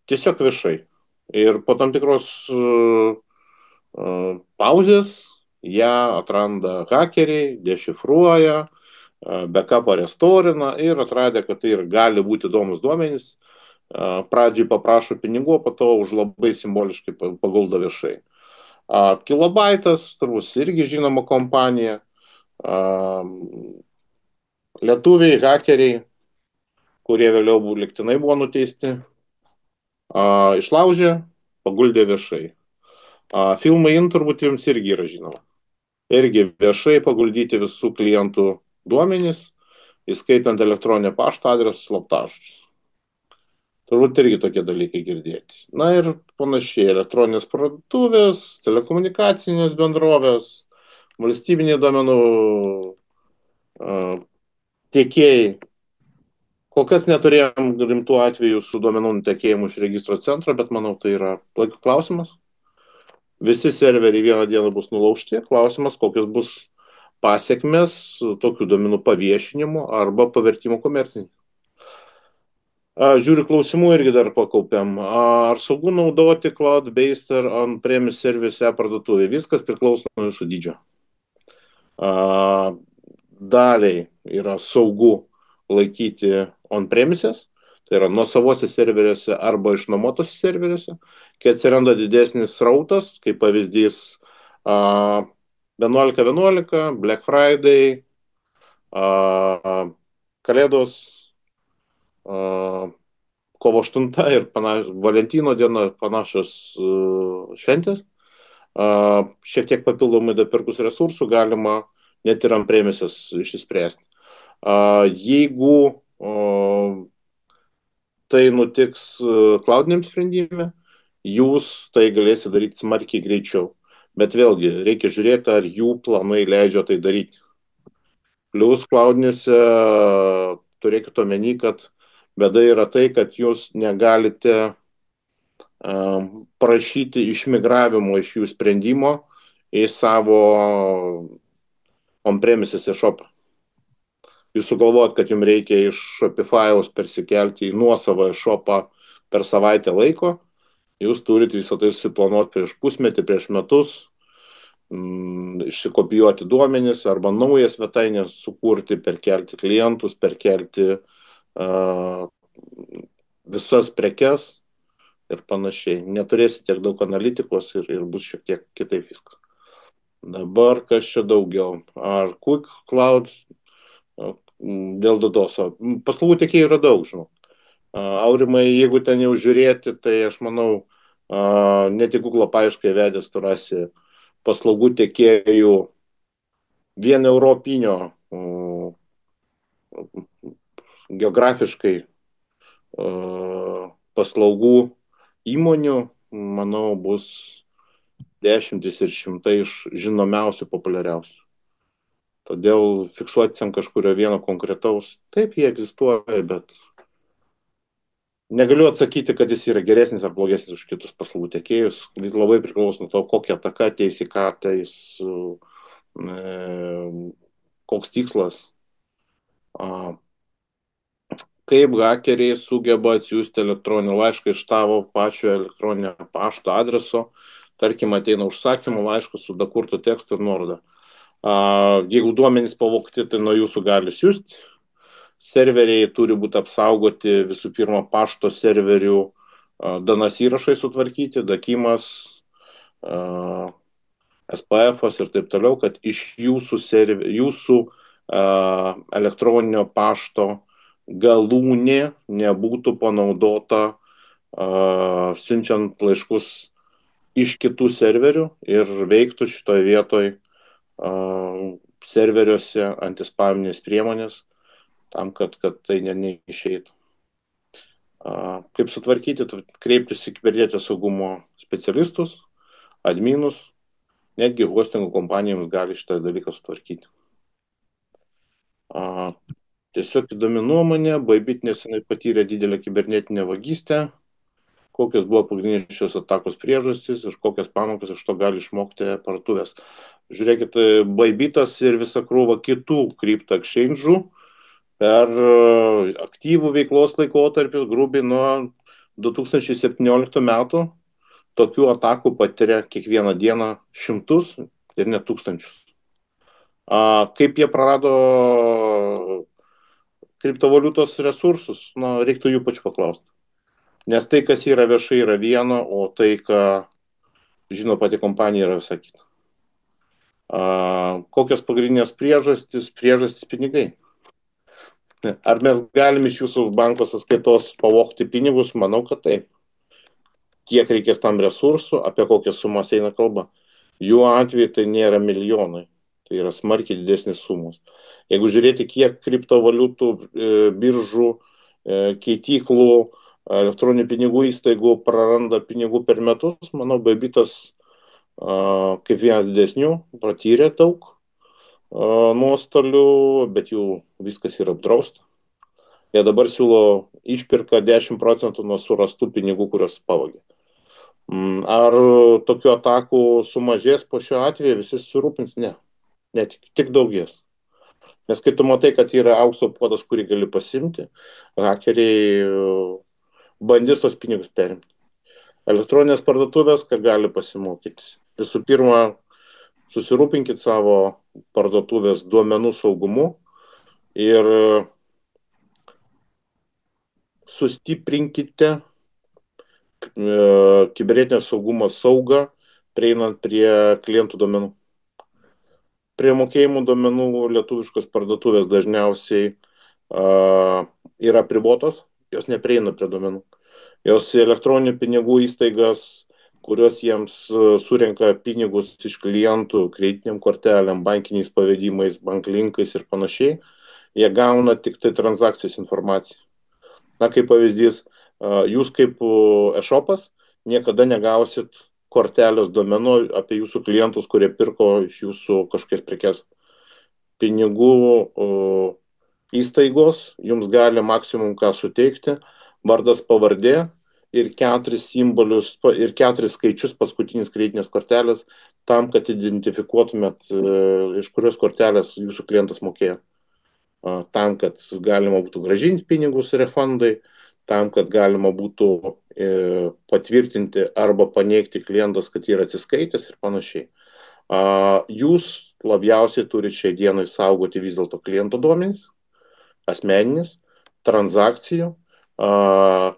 tiesiog viešai. Ir po tam tikros pauzės ją atranda hakeriai, dešifruoja, backupą restorina ir atradę, kad tai ir gali būti įdomus duomenys, pradžiai paprašo pinigų, po to už labai simboliškai paguldo viešai. Kilobaitas, turbūt irgi žinoma kompanija, lietuviai, hakeriai, kurie vėliau lygtinai buvo nuteisti, išlaužė, paguldė viešai. Filmai turbūt jums irgi yra žinoma. Irgi viešai paguldyti visų klientų duomenys, įskaitant elektroninio pašto adresus, slaptažodžius. Turbūt irgi tokie dalykai girdėti. Na ir panašiai, elektroninės parduotuvės, telekomunikacinės bendrovės, valstybiniai duomenų tiekėjai. Kol kas neturėjom rimtų atvejų su duomenų nutekėjimu iš registro centro, bet manau, tai yra laiko klausimas. Visi serveriai vieną dieną bus nulaužti. Klausimas, kokios bus pasiekmes tokių duomenų paviešinimo arba pavertimo komerciniai. Žiūriu, klausimų irgi dar pakaupiam. Ar saugu naudoti cloud-based ar on-premise service parduotuvėje? Viskas priklauso nuo jūsų dydžio. Daliai yra saugu laikyti on-premises, tai yra nuosavose serveriuose arba išnuomotose serveriuose. Kai atsiranda didesnis srautas, kaip pavyzdys 11.11, Black Friday, Kalėdos, kovo 8 ir Valentino diena, panašios šventės. Šiek tiek papildomai dapirkus resursų galima net ir on-premises išspręsti. Jeigu tai nutiks cloudiniam sprendime, jūs tai galėsite daryti smarkiai greičiau. Bet vėlgi, reikia žiūrėti, ar jų planai leidžia tai daryti. Plius cloudiniuose turėkite omeny, kad bėda yra tai, kad jūs negalite prašyti išmigravimo iš jų sprendimo į savo on-premises e-shopą. Jūs sugalvojat, kad jums reikia iš Shopify'aus persikelti į nuosavą e-shopą per savaitę laiko, jūs turite visą tai susiplanuoti prieš pusmetį, prieš metus, išsikopijuoti duomenis arba naują svetainę sukurti, perkelti klientus, perkelti visas prekes ir panašiai. Neturėsite tiek daug analitikos ir bus šiek tiek kitaip viskas. Dabar kas čia daugiau? Ar Quick Cloud dėl DDoS? Paslaugų tiekėjų yra daug, žinau. Aurimai, jeigu ten jau žiūrėti, tai aš manau, net į Google paiešką įvedęs tu rasi paslaugų tiekėjų vien europinio geografiškai paslaugų įmonių, manau, bus dešimtis ir šimtai iš žinomiausių, populiariausių. Todėl fiksuoti ant kažkurio vieno konkretaus, taip jie egzistuoja, bet negaliu atsakyti, kad jis yra geresnis ar blogesnis už kitus paslaugų tiekėjus. Vis labai priklauso nuo to, kokia ataka ateis į ką ateis, koks tikslas. Kaip hakeriai sugeba atsiųsti elektroninį laišką iš tavo pačio elektroninio pašto adreso, tarkim, ateina užsakymų laiškas su dakurtu tekstu ir nuoroda. Jeigu duomenys pavogti, tai nuo jūsų gali siūsti. Serveriai turi būti apsaugoti visų pirma pašto serverių DNS įrašai sutvarkyti, dakimas, SPF ir taip toliau, kad iš jūsų elektroninio pašto galūnė nebūtų panaudota siunčiant laiškus iš kitų serverių ir veiktų šitoje vietoje serveriuose antispaminės priemonės tam, kad tai neišeitų. Kaip sutvarkyti, kreiptis į kibernetinio saugumo specialistus, adminus, netgi hostingo kompanijoms gali šitą dalyką sutvarkyti. Tiesiog įdomi nuomonė, Bybit nesenai patyrė didelę kibernetinę vagystę, kokios buvo pagrindinės šios atakos priežastys ir kokias pamokas iš to gali išmokti parduotuvės. Žiūrėkit, Bybitas ir visa krūva kitų kripto exchange'ų per aktyvų veiklos laikotarpį, grubiai nuo 2017 metų, tokių atakų patiria kiekvieną dieną šimtus ir net tūkstančius. Kaip jie prarado kriptovaliutos resursus, reiktų jų pačių paklausti. Nes tai, kas yra viešai, yra vieno, o tai, ką žino pati kompanija, yra visai kita. Kokios pagrindinės priežastys? Priežastys pinigai. Ar mes galime iš jūsų banko sąskaitos pavogti pinigus? Manau, kad taip. Kiek reikės tam resursų, apie kokias sumas eina kalba. Jų atveju tai nėra milijonai. Tai yra smarkiai didesnės sumos. Jeigu žiūrėti, kiek kriptovaliutų, biržų, keityklų, elektroninių pinigų įstaigų praranda pinigų per metus, manau, Bybitas kaip vienas didesnių patyrė daug nuostolių, bet jų viskas yra apdrausta. Jie dabar siūlo išpirką 10% nuo surastų pinigų, kurios pavogė. Ar tokių atakų sumažės po šio atveju, visi susirūpins? Ne. Tik daugės. Nes kai tu matai, kad yra aukso puodas, kurį gali pasimti, hakeriai bandys tos pinigus perimti. Elektroninės parduotuvės, ką gali pasimokyti. Visų pirma, susirūpinkit savo parduotuvės duomenų saugumu ir sustiprinkite kibernetinio saugumo saugą, prieinant prie klientų duomenų. Prie mokėjimų duomenų lietuviškos parduotuvės dažniausiai yra apribotos, jos neprieina prie duomenų. Jos elektroninių pinigų įstaigas, kurios jiems surenka pinigus iš klientų, kreditiniam kortelėm, bankiniais pavedimais, banklinkais ir panašiai, jie gauna tik tai transakcijos informaciją. Kaip pavyzdys, jūs kaip e-shopas niekada negausit kortelės duomenų apie jūsų klientus, kurie pirko iš jūsų kažkokias prekes. Pinigų įstaigos jums gali maksimum ką suteikti, vardas, pavardė ir 4 simbolius ir 4 skaičius paskutinis kreditinės kortelės, tam, kad identifikuotumėt, iš kurios kortelės jūsų klientas mokėjo. Tam, kad galima būtų grąžinti pinigus refundai, tam, kad galima būtų patvirtinti arba paneigti klientas, kad yra atsiskaitęs ir panašiai. Jūs labiausiai turite šiai dienai saugoti vis dėlto kliento duomenys, asmeninis, transakcijų,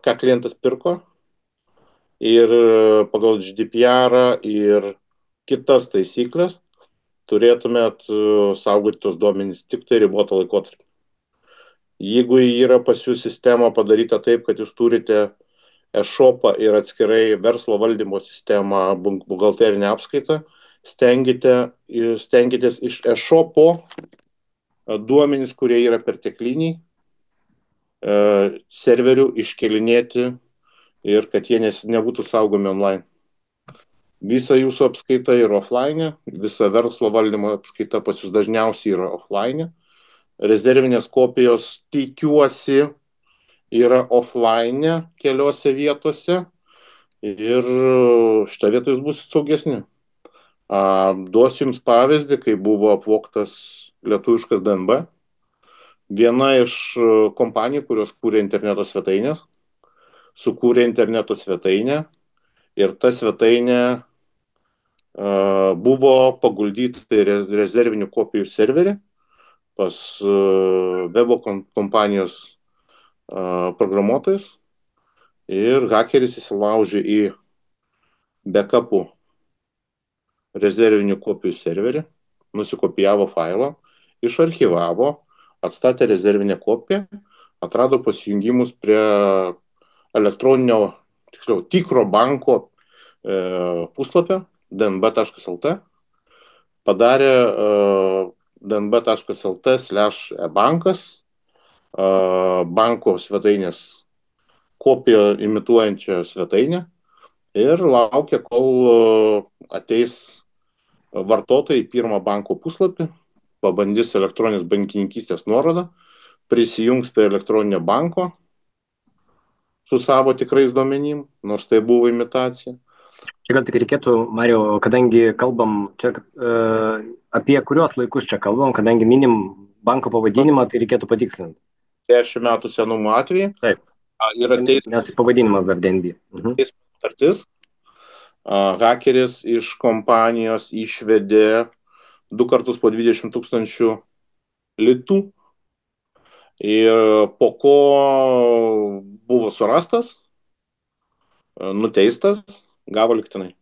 ką klientas pirko ir pagal GDPR ir kitas taisyklės turėtumėt saugoti tos duomenys tik tai ribotą laikotarpį. Jeigu yra pas jūs sistema padaryta taip, kad jūs turite e-shopą ir atskirai verslo valdymo sistemą, buhalterinę apskaitą, stenkitės iš e-shopo duomenys, kurie yra pertekliniai, serverių iškelinėti ir kad jie nebūtų saugomi online. Visa jūsų apskaita yra offline, visa verslo valdymo apskaita pas jūs dažniausiai yra offline. Rezervinės kopijos, tikiuosi, yra offline keliose vietose ir šitą vietą jūs būsite saugesni. Duosiu jums pavyzdį, kai buvo apvogtas lietuviškas DNB. Viena iš kompanijų, kurios kūrė interneto svetainės, sukūrė interneto svetainę ir ta svetainė buvo paguldyta rezervinių kopijų serverį pas webo kompanijos programuotojus ir hakeris įsilaužė į backupų rezervinių kopijų serverį, nusikopijavo failą, išarchyvavo, atstatė rezervinę kopiją, atrado pasijungimus prie elektroninio, tiksliau, tikro banko puslapio dnb.lt, padarė dnb.lt/e-bankas banko svetainės kopiją imituojančią svetainę ir laukia, kol ateis vartotojai į pirmą banko puslapį, pabandys elektroninės bankininkystės nuorodą, prisijungs prie elektroninio banko su savo tikrais duomenim, nors tai buvo imitacija. Čia gal tik reikėtų, Marijau, kadangi kalbam čia apie kurios laikus čia kalbam, kadangi minim banko pavadinimą, tai reikėtų patikslinti. 10 metų senumo atvejai. Taip. Yra Nes pavadinimas dar DNB. Teismo sutartis. Hakeris iš kompanijos išvedė 2 kartus po 20 000 litų ir po ko buvo surastas, nuteistas, gavo lygtinai.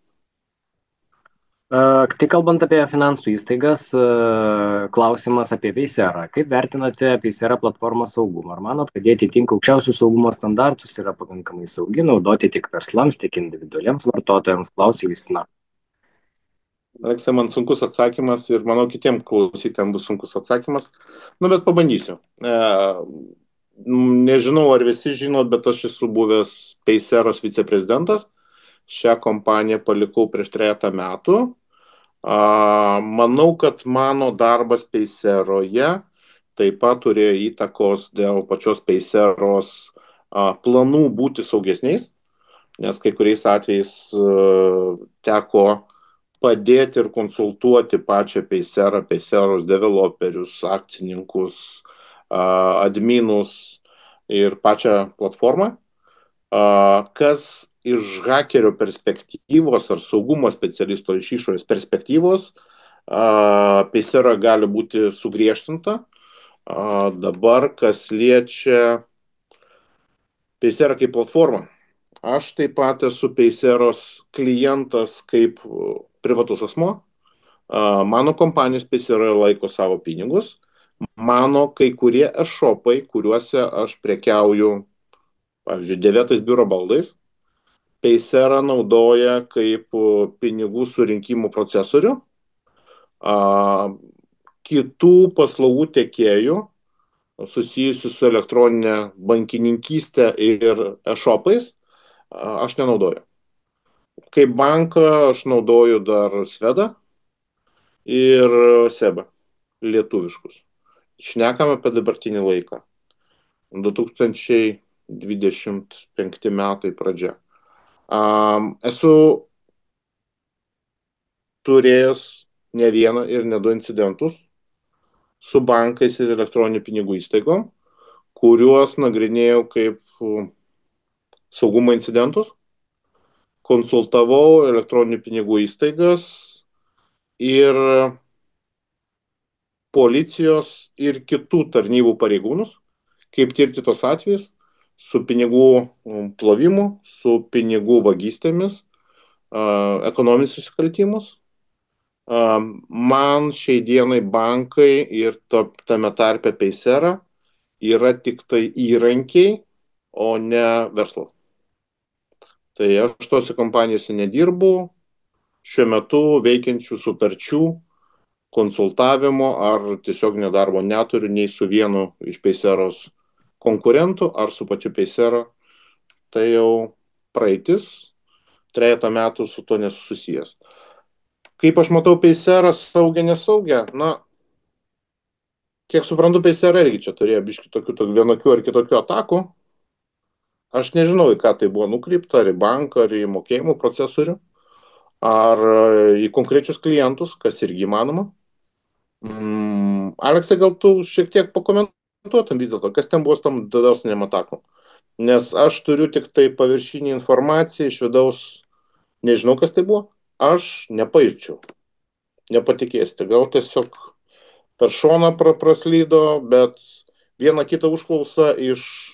Tai kalbant apie finansų įstaigas, klausimas apie Paysera. Kaip vertinate Paysera platformos saugumą? Ar manot, kad jie atitinka aukščiausius saugumo standartus, yra pakankamai saugi, naudoti tiek verslams, tiek individualiems vartotojams? Klausė Justina. Aleksai, man sunkus atsakymas ir manau kitiems klausytėms bus sunkus atsakymas. Bet pabandysiu. Nežinau, ar visi žinot, bet aš esu buvęs Payseros viceprezidentas. Šią kompaniją palikau prieš 3 metų. Manau, kad mano darbas Payseroje taip pat turėjo įtakos dėl pačios Payseros planų būti saugesniais, nes kai kuriais atvejais teko padėti ir konsultuoti pačią Payserą, Payseros developerius, akcininkus, adminus ir pačią platformą. Kas iš hakerio perspektyvos ar saugumo specialisto iš išorės perspektyvos Paysera gali būti sugriežtinta. Dabar, kas liečia Paysera kaip platformą. Aš taip pat esu Payseros klientas kaip privatus asmuo. Mano kompanijos Paysera laiko savo pinigus. Mano kai kurie e-shopai, kuriuose aš prekiauju, pavyzdžiui, dėvėtais biuro baldais, Paysera naudoja kaip pinigų surinkimo procesorių. Kitų paslaugų tiekėjų susijusių su elektroninė bankininkystė ir e-shopais aš nenaudoju. Kaip banką aš naudoju dar Svedą ir Sebą, lietuviškus. Šnekame apie dabartinį laiką. 2025 metai pradžia. Esu turėjęs ne vieną ir ne 2 incidentus su bankais ir elektroninių pinigų įstaigom, kuriuos nagrinėjau kaip saugumo incidentus, konsultavau elektroninių pinigų įstaigas ir policijos ir kitų tarnybų pareigūnus, kaip tirti tos atvejus su pinigų plovimu, su pinigų vagystėmis, ekonominius nusikaltimus. Man šiai dienai bankai ir tame tarpe Paysera yra tik tai įrankiai, o ne verslas. Tai aš tose kompanijose nedirbu, šiuo metu veikiančių sutarčių, konsultavimo ar tiesiog nedarbo neturiu nei su vienu iš Payseros konkurentų ar su pačiu Paysera. Tai jau praeitis, 3 metų su to nesusijęs. Kaip aš matau Payserą saugia, nesaugia, na, kiek suprantu, Paysera irgi čia turėjo biški tokių vienokių ar kitokių atakų. Aš nežinau, į ką tai buvo nukreipta, ar į banką, ar į mokėjimų procesorių, ar į konkrečius klientus, kas irgi įmanoma. Aleksai, gal tu šiek tiek pakomentuotum vis dėlto, kas ten buvo su tom didesnėm atakom? Nes aš turiu tik tai paviršinį informaciją iš vidaus, nežinau, kas tai buvo, aš nepajaučiau, nepatikėsite, gal tiesiog per šoną praslydo, bet vieną kitą užklausą iš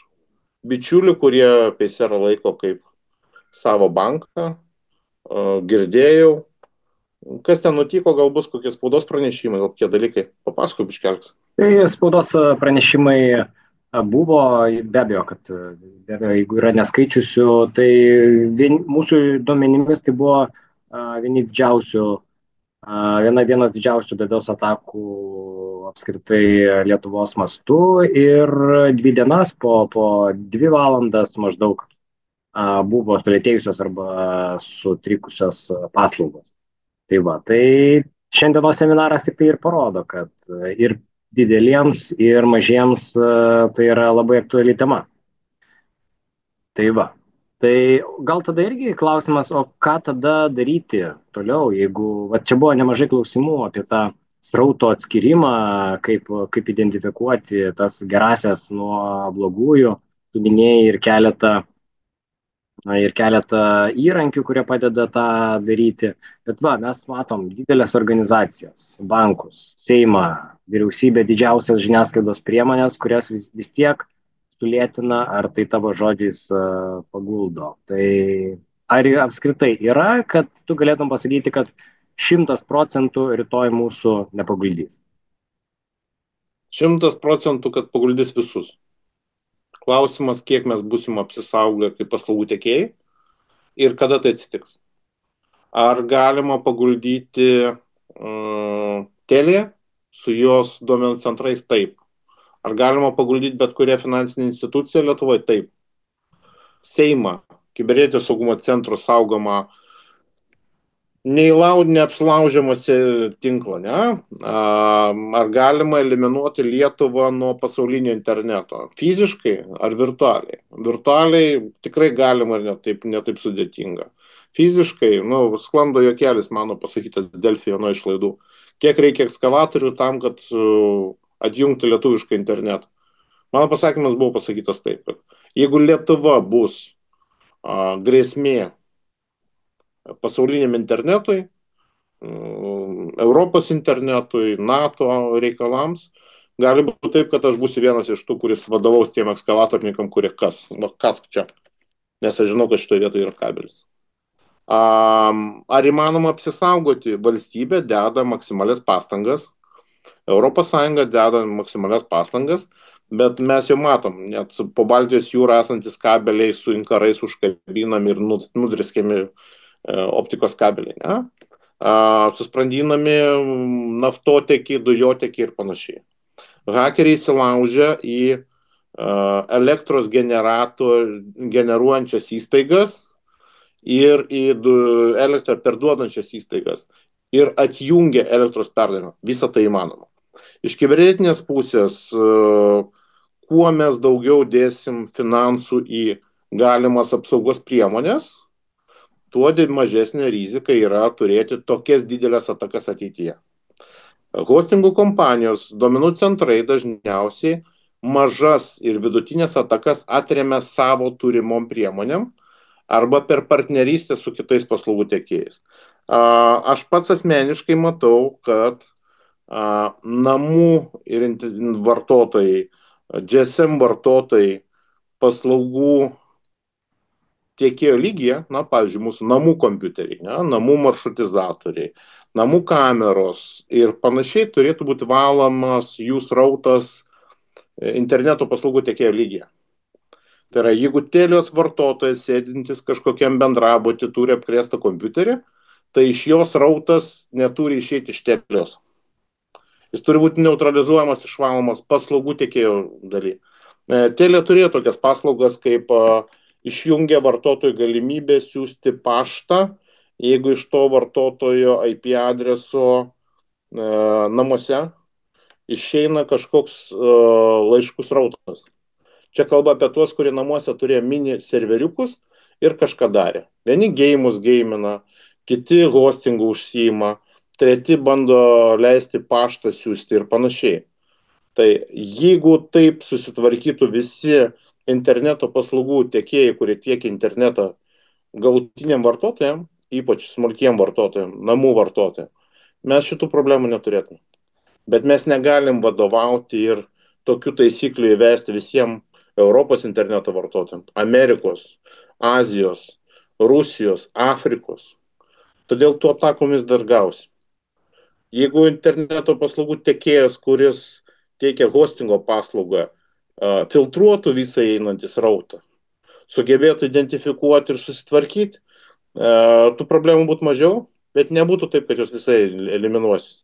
bičiulių, kurie Payserą laiko kaip savo banką, girdėjau. Kas ten nutiko, gal bus kokie spaudos pranešimai, gal kokie dalykai. Papasakok biškelks. Tai spaudos pranešimai buvo, be abejo, jeigu yra neskaičiusių, tai mūsų duomenimis tai buvo vienas didžiausių DDoS atakų apskritai Lietuvos mastu ir 2 dienas po 2 valandas maždaug buvo sulėtėjusios arba sutrikusios paslaugos. Tai šiandienos seminaras tik tai ir parodo, kad ir dideliems, ir mažiems tai yra labai aktuali tema. Tai gal tada irgi klausimas, o ką tada daryti toliau, jeigu čia buvo nemažai klausimų apie tą srauto atskirimą, kaip identifikuoti tas gerasias nuo blogųjų, tu minėjai ir keletą įrankių, kurie padeda tą daryti. Bet mes matom didelės organizacijas, bankus, Seimą, vyriausybę, didžiausias žiniasklaidos priemonės, kurias vis tiek sulėtina, ar tai tavo žodžiais paguldo. Tai ar apskritai yra, kad tu galėtum pasakyti, kad 100% rytoj mūsų nepaguldys? 100%, kad paguldys visus. Klausimas, kiek mes būsim apsisaugę kaip paslaugų tiekėjai ir kada tai atsitiks. Ar galima paguldyti Teliją su jos duomenų centrais? Taip. Ar galima paguldyti bet kurią finansinę instituciją Lietuvoje? Taip. Seimą, kibernetinio saugumo centro saugomą neapsilaužiamasi tinklą, ne? Ar galima eliminuoti Lietuvą nuo pasaulinio interneto? Fiziškai ar virtualiai? Virtualiai tikrai galima ir netaip sudėtinga. Fiziškai, sklando juokelis mano pasakytas Delfi vieno iš laidų. Kiek reikia ekskavatorių tam, kad atjungti lietuvišką internetą? Mano pasakymas buvo pasakytas taip, kad jeigu Lietuva bus grėsmė pasauliniam internetui, Europos internetui, NATO reikalams, gali būti taip, kad aš būsiu vienas iš tų, kuris vadovaus tiem ekskavatorininkam, kurie kask čia, nes aš žinau, kad šitoje vietoje yra kabelis. Ar įmanoma apsisaugoti? Valstybė deda maksimalias pastangas, Europos Sąjunga deda maksimalias pastangas, bet mes jau matom, net po Baltijos jūrą esantis kabeliai su inkarais užkabinami ir nudriskiami optikos kabeliai, ne? Susprandinami naftotekiai, dujotekiai ir panašiai. Hakeriai įsilaužia į elektros generuojančias įstaigas ir į elektrą perduodančias įstaigas ir atjungia elektros perdavimą. Visą tai įmanoma. Iš kibernetinės pusės, kuo mes daugiau dėsim finansų į galimas apsaugos priemonės, tuo mažesnė rizika yra turėti tokias didelės atakas ateityje. Hostingų kompanijos, duomenų centrai dažniausiai mažas ir vidutinės atakas atremia savo turimom priemonėm arba per partnerystę su kitais paslaugų tiekėjais. Aš pats asmeniškai matau, kad namų ir vartotojai, GSM vartotojai paslaugų tiekėjo lygyje, pavyzdžiui, mūsų namų kompiuteriai, namų maršrutizatoriai, namų kameros ir panašiai turėtų būti valomas jų srautas interneto paslaugų tiekėjo lygyje. Tai yra, jeigu Telios vartotojas sėdintis kažkokiam bendrabutį turi apkrėstą kompiuterį, tai iš jos rautas neturi išeiti iš Telios. Jis turi būti neutralizuojamas, išvalomas paslaugų tiekėjo daly. Telia turėjo tokias paslaugas, kaip išjungia vartotojų galimybę siūsti paštą, jeigu iš to vartotojo IP adreso namuose išeina kažkoks laiškų srautas. Čia kalba apie tuos, kurie namuose turėjo mini serveriukus ir kažką darė. Vieni gėjimus gėimina, kiti hostingų užsijima, treti bando leisti paštą siūsti ir panašiai. Tai jeigu taip susitvarkytų visi interneto paslaugų tiekėjai, kurie tiekia internetą galutiniam vartotojam, ypač smulkiem vartotojam, namų vartotojam, mes šitų problemų neturėtume. Bet mes negalim vadovauti ir tokių taisyklių įvesti visiems Europos interneto vartotojams, Amerikos, Azijos, Rusijos, Afrikos. Todėl tuo atakomis dar gausi. Jeigu interneto paslaugų tiekėjas, kuris teikia hostingo paslaugą, filtruotų visą einantį srautą, sugebėtų identifikuoti ir susitvarkyti, tų problemų būtų mažiau, bet nebūtų taip, kad jos visai eliminuosi.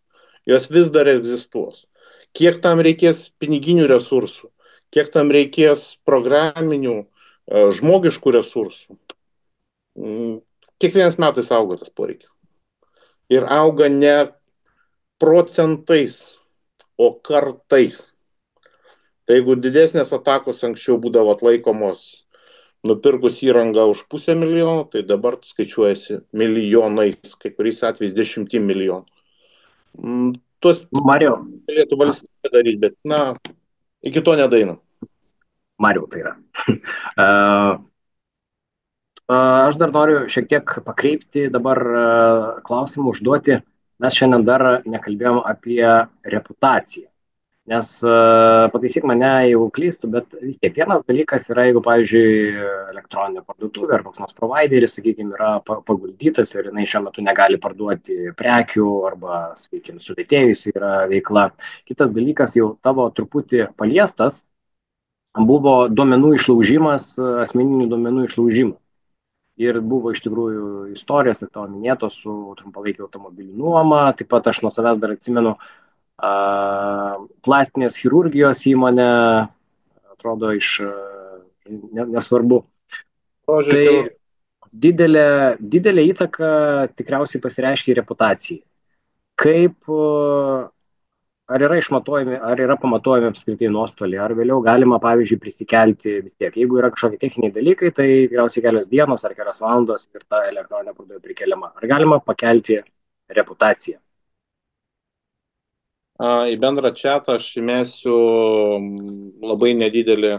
Jos vis dar egzistuos. Kiek tam reikės piniginių resursų, kiek tam reikės programinių, žmogiškų resursų. Kiekvienas metais auga tas poreikis. Ir auga ne procentais, o kartais. Tai jeigu didesnės atakos anksčiau būdavo atlaikomos nupirkus įrangą už 500 000, tai dabar skaičiuojasi milijonais, kai kuriais atvejais 10 milijonų. Tuos Mariau, galėtų valstybė daryti, bet, iki to nedainam. Mariau, tai yra. Aš dar noriu šiek tiek pakreipti dabar klausimą užduoti. Mes šiandien dar nekalbėjom apie reputaciją. Nes pataisyk mane, jeigu klystu, bet vis tiek vienas dalykas yra, jeigu, pavyzdžiui, elektroninė parduotuvė ar koks nors provideris, sakykime, yra paguldytas ir jinai šiuo metu negali parduoti prekių arba, sakykime, sulėtėjusi yra veikla. Kitas dalykas, jau tavo truputį paliestas, buvo duomenų išlaužimas, asmeninių duomenų išlaužimas. Ir buvo iš tikrųjų istorijos, ir tavo minėtos su trumpalaikio automobilių nuoma. Taip pat aš nuo savęs dar atsimenu plastinės chirurgijos įmonę, atrodo, nesvarbu. Tai didelė įtaka tikriausiai pasireiškia reputacijai. Ar yra išmatuojami, ar yra pamatuojami apskritai nuostoliai, ar vėliau galima, pavyzdžiui, prisikelti vis tiek. Jeigu yra kažkokie techniniai dalykai, tai tikriausiai kelios dienos ar kelios valandos ir ta elektroninė parduotuvė prikeliama. Ar galima pakelti reputaciją? Į bendrą chatą aš įmesiu labai nedidelį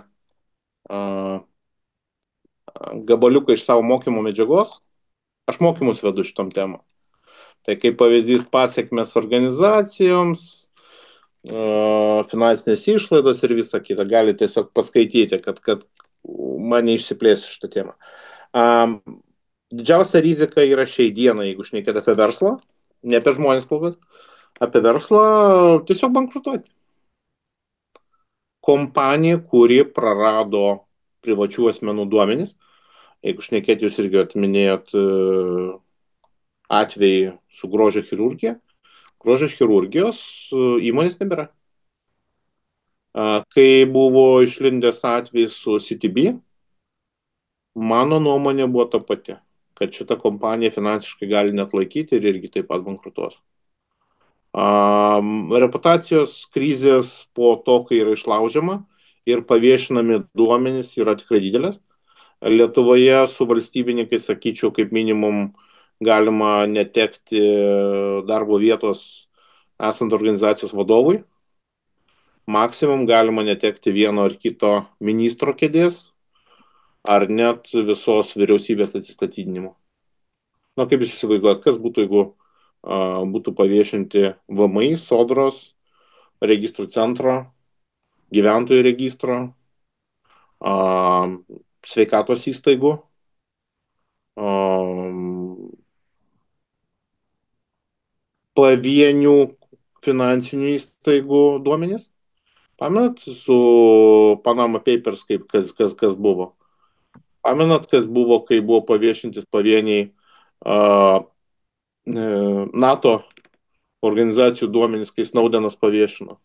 gabaliuką iš savo mokymo medžiagos. Aš mokymus vedu šitom temom. Tai kaip pavyzdys pasiekmes organizacijoms, finansinės išlaidos ir visa kita. Galite tiesiog paskaityti, kad mane išsiplėsiu šitą temą. Didžiausia rizika yra šiai dienai, jeigu šnekėt apie verslą, ne apie žmonės kalbant, apie verslą, tiesiog bankrutuoti. Kompanija, kuri prarado privačių asmenų duomenis, jeigu šnekėt, jūs irgi atminėjot atvejį su grožio chirurgija, grožio chirurgijos įmonės nebėra. Kai buvo išlindęs atvejis su CTB, mano nuomonė buvo ta pati, kad šita kompanija finansiškai gali neatlaikyti ir irgi taip pat bankrutuos. Reputacijos krizės po to, kai yra išlaužiama ir paviešinami duomenys, yra tikrai didelės. Lietuvoje su valstybininkais, sakyčiau, kaip minimum galima netekti darbo vietos esant organizacijos vadovui. Maksimum galima netekti vieno ar kito ministro kėdės, ar net visos vyriausybės atsistatydinimo. Kaip jūs įsivaizduojat, kas būtų, jeigu būtų paviešinti VMI, Sodros, registrų centro, gyventojų registro, sveikatos įstaigų, pavienių finansinių įstaigų duomenys. Pamenat su Panama Papers, kaip kas buvo? Pamenat, kas buvo, kai buvo paviešintis pavieniai a, NATO organizacijų duomenys, kai Snowdenas paviešino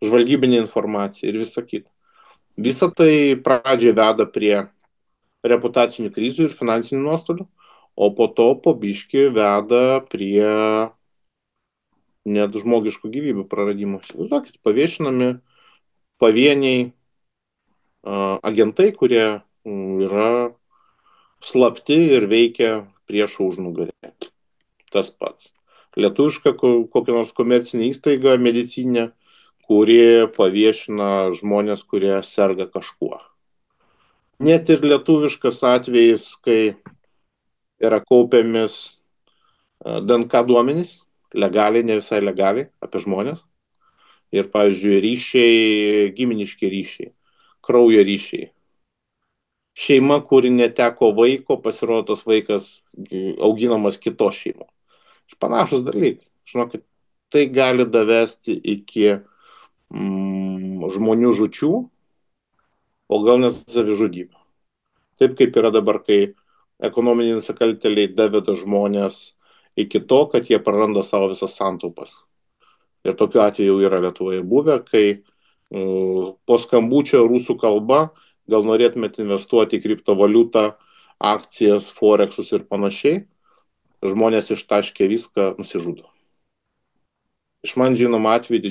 žvalgybinė informacija ir visa kita. Visa tai pradžiai veda prie reputacinių krizių ir finansinių nuostolių, o po to po biški veda prie net žmogiškų gyvybių praradimo. Įsivaizduokit, paviešinami pavieniai agentai, kurie yra slapti ir veikia priešo užnugarį. Tas pats. Lietuviška kokia nors komercinė įstaiga medicinė, kuri paviešina žmonės, kurie serga kažkuo. Net ir lietuviškas atvejis, kai yra kaupiamis DNK duomenys, legaliai, ne visai legaliai, apie žmonės. Ir, pavyzdžiui, ryšiai, giminiški ryšiai, kraujo ryšiai. Šeima, kuri neteko vaiko, pasirodo tas vaikas auginamas kitos šeimos. Panašus dalykai. Žinokit, tai gali davesti iki žmonių žučių, o gal net savižudybių. Taip kaip yra dabar, kai ekonominiai nusikaltėliai daveda žmonės iki to, kad jie praranda savo visas santaupas. Ir tokiu atveju yra Lietuvoje buvę, kai po skambučio rusų kalba gal norėtumėt investuoti į kriptovaliutą, akcijas, forexus ir panašiai, žmonės ištaškė viską, nusižudo. Iš man žinomą atveju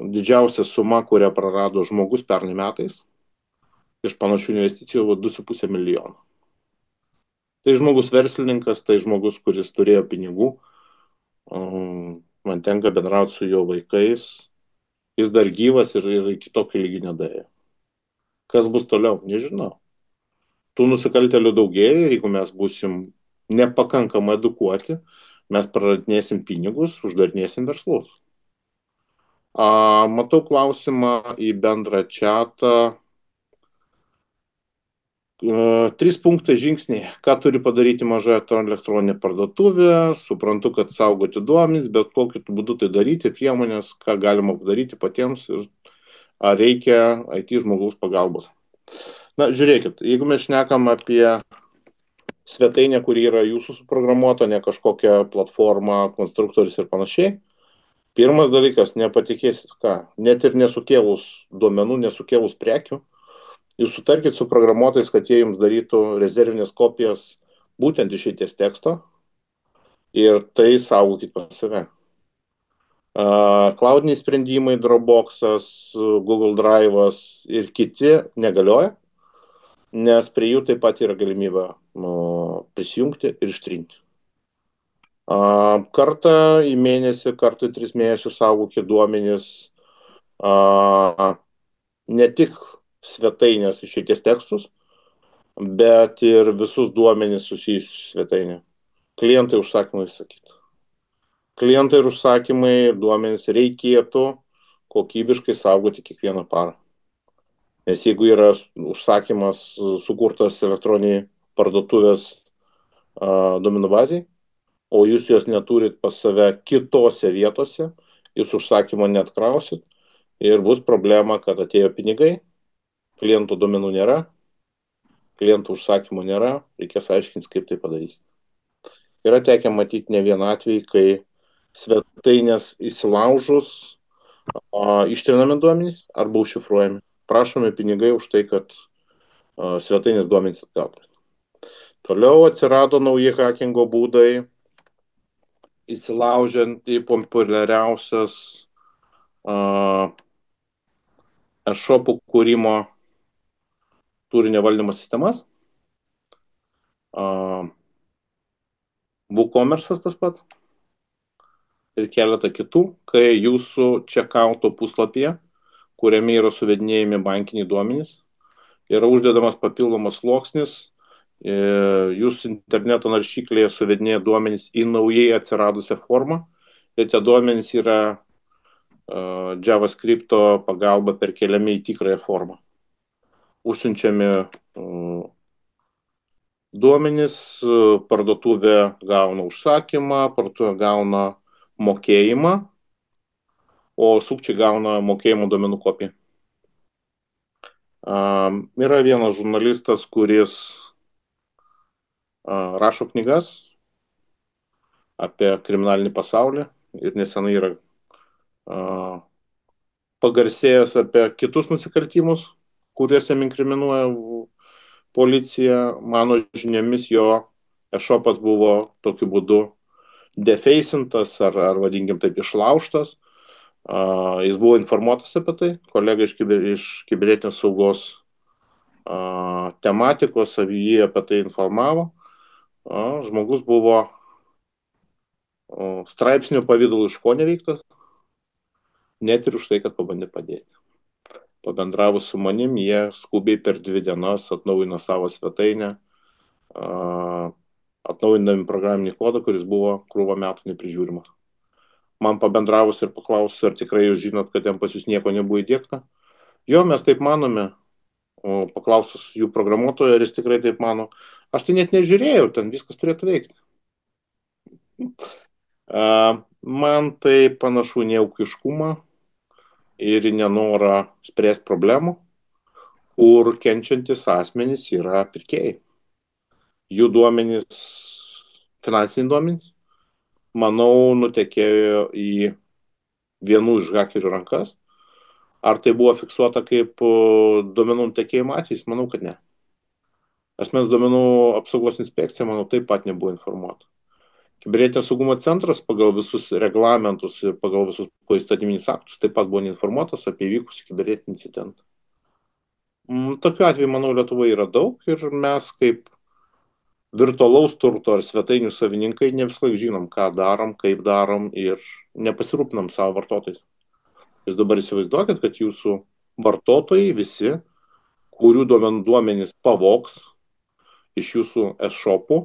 didžiausia suma, kurią prarado žmogus pernai metais, iš panašių investicijų 2,5 milijono. Tai žmogus verslininkas, tai žmogus, kuris turėjo pinigų, man tenka bendrauti su jo vaikais, jis dar gyvas ir iki tokio lygio nedaėjo. Kas bus toliau, nežinau. Tų nusikaltėlių daugėja ir jeigu mes būsim nepakankamai edukuoti, mes praradinėsim pinigus, uždarinėsim verslus. Matau klausimą į bendrą chatą. 3 punktai žingsniai. Ką turi padaryti maža elektroninė parduotuvė? Suprantu, kad saugoti duomenys, bet kokiu būdu tai daryti, priemonės, ką galima padaryti patiems ir ar reikia IT žmogaus pagalbos. Na, žiūrėkit, jeigu mes šnekam apie svetainę, kuri yra jūsų suprogramuota, ne kažkokia platforma, konstruktorius ir panašiai, pirmas dalykas, nepatikėsit ką, net ir nesukėlus duomenų, nesukėlus prekių, jūs sutarkit su programuotojais, kad jie jums darytų rezervinės kopijas būtent išeities teksto ir tai saugokit pas save. Cloudiniai sprendimai, Dropbox'as, Google Drive'as ir kiti negalioja, nes prie jų taip pat yra galimybė prisijungti ir ištrinti. Kartą į mėnesį, kartą į 3 mėnesius saugokit duomenis, ne tik svetainės išeities tekstus, bet ir visus duomenis susijusius svetainė. Klientai, užsakymai, sakyt. Klientai ir užsakymai, duomenis reikėtų kokybiškai saugoti kiekvieną parą. Nes jeigu yra užsakymas sukurtas elektroniniai parduotuvės duomenų bazai, o jūs jos neturit pas save kitose vietose, jūs užsakymą neatkrausit ir bus problema, kad atėjo pinigai, klientų duomenų nėra, klientų užsakymų nėra, reikės aiškinti, kaip tai padarysite. Yra tekę matyti ne vieną atvejį, kai svetainės įsilaužus ištrinami duomenys arba užšifruojami. Prašome pinigai už tai, kad svetainės duomenys atgautumėt. Toliau atsirado nauji hackingo būdai, įsilaužiant į populiariausias e-shopų kūrimo turinio valdymo sistemas. WooCommerce'as tas pat ir keletą kitų, kai jūsų checkouto puslapyje, kuriame yra suvedinėjami bankiniai duomenys, yra uždedamas papildomas sluoksnis, jūsų interneto naršyklėje suvedinėja duomenys į naujai atsiradusią formą ir tie duomenys yra JavaScript'o pagalba perkeliami į tikrąją formą. Užsiunčiami duomenys, parduotuvė gauna užsakymą, parduotuvė gauna mokėjimą o sukčiai gauna mokėjimo duomenų kopiją. Yra vienas žurnalistas, kuris rašo knygas apie kriminalinį pasaulį ir nesenai yra pagarsėjęs apie kitus nusikaltimus, kuriuos jam inkriminuoja policija. Mano žiniomis jo e-shopas buvo tokiu būdu defeisintas ar vadinkim taip išlaužtas. Jis buvo informuotas apie tai, kolega iš kibernetinės saugos tematikos jį apie tai informavo. Žmogus buvo straipsnių pavydalu iškoneveiktas, net ir už tai, kad pabandė padėti. Pabendravus su manim, jie skubiai per 2 dienas atnaujino savo svetainę, atnaujindami programinį kodą, kuris buvo krūvą metų neprižiūrimas. Man pabendravus ir paklausus, ar tikrai jūs žinot, kad ten pas jūs nieko nebuvo įdėkta. Jo, mes taip manome. O paklausus jų programuotojo, ar jis tikrai taip mano. Aš tai net nežiūrėjau, ten viskas turėtų veikti. Man tai panašu neaukiškumą ir nenorą spręsti problemų, kur kenčiantis asmenys yra pirkėjai. Jų duomenys, finansiniai duomenys, manau, nutekėjo į vienų iš hakerių rankas. Ar tai buvo fiksuota kaip duomenų nutekėjimo atvejis? Manau, kad ne. Asmens duomenų apsaugos inspekcija, manau, taip pat nebuvo informuota. Kibernetinio saugumo centras pagal visus reglamentus ir pagal visus poįstatyminius aktus taip pat buvo neinformuotas apie įvykusį kibernetinį incidentą. Tokiu atveju, manau, Lietuvoje yra daug ir mes kaip virtualaus turto ar svetainių savininkai ne visą laiką žinom, ką darom, kaip darom ir nepasirūpinam savo vartotojais. Jūs dabar įsivaizduokit, kad jūsų vartotojai visi, kurių duomenys pavogs iš jūsų e-shopų,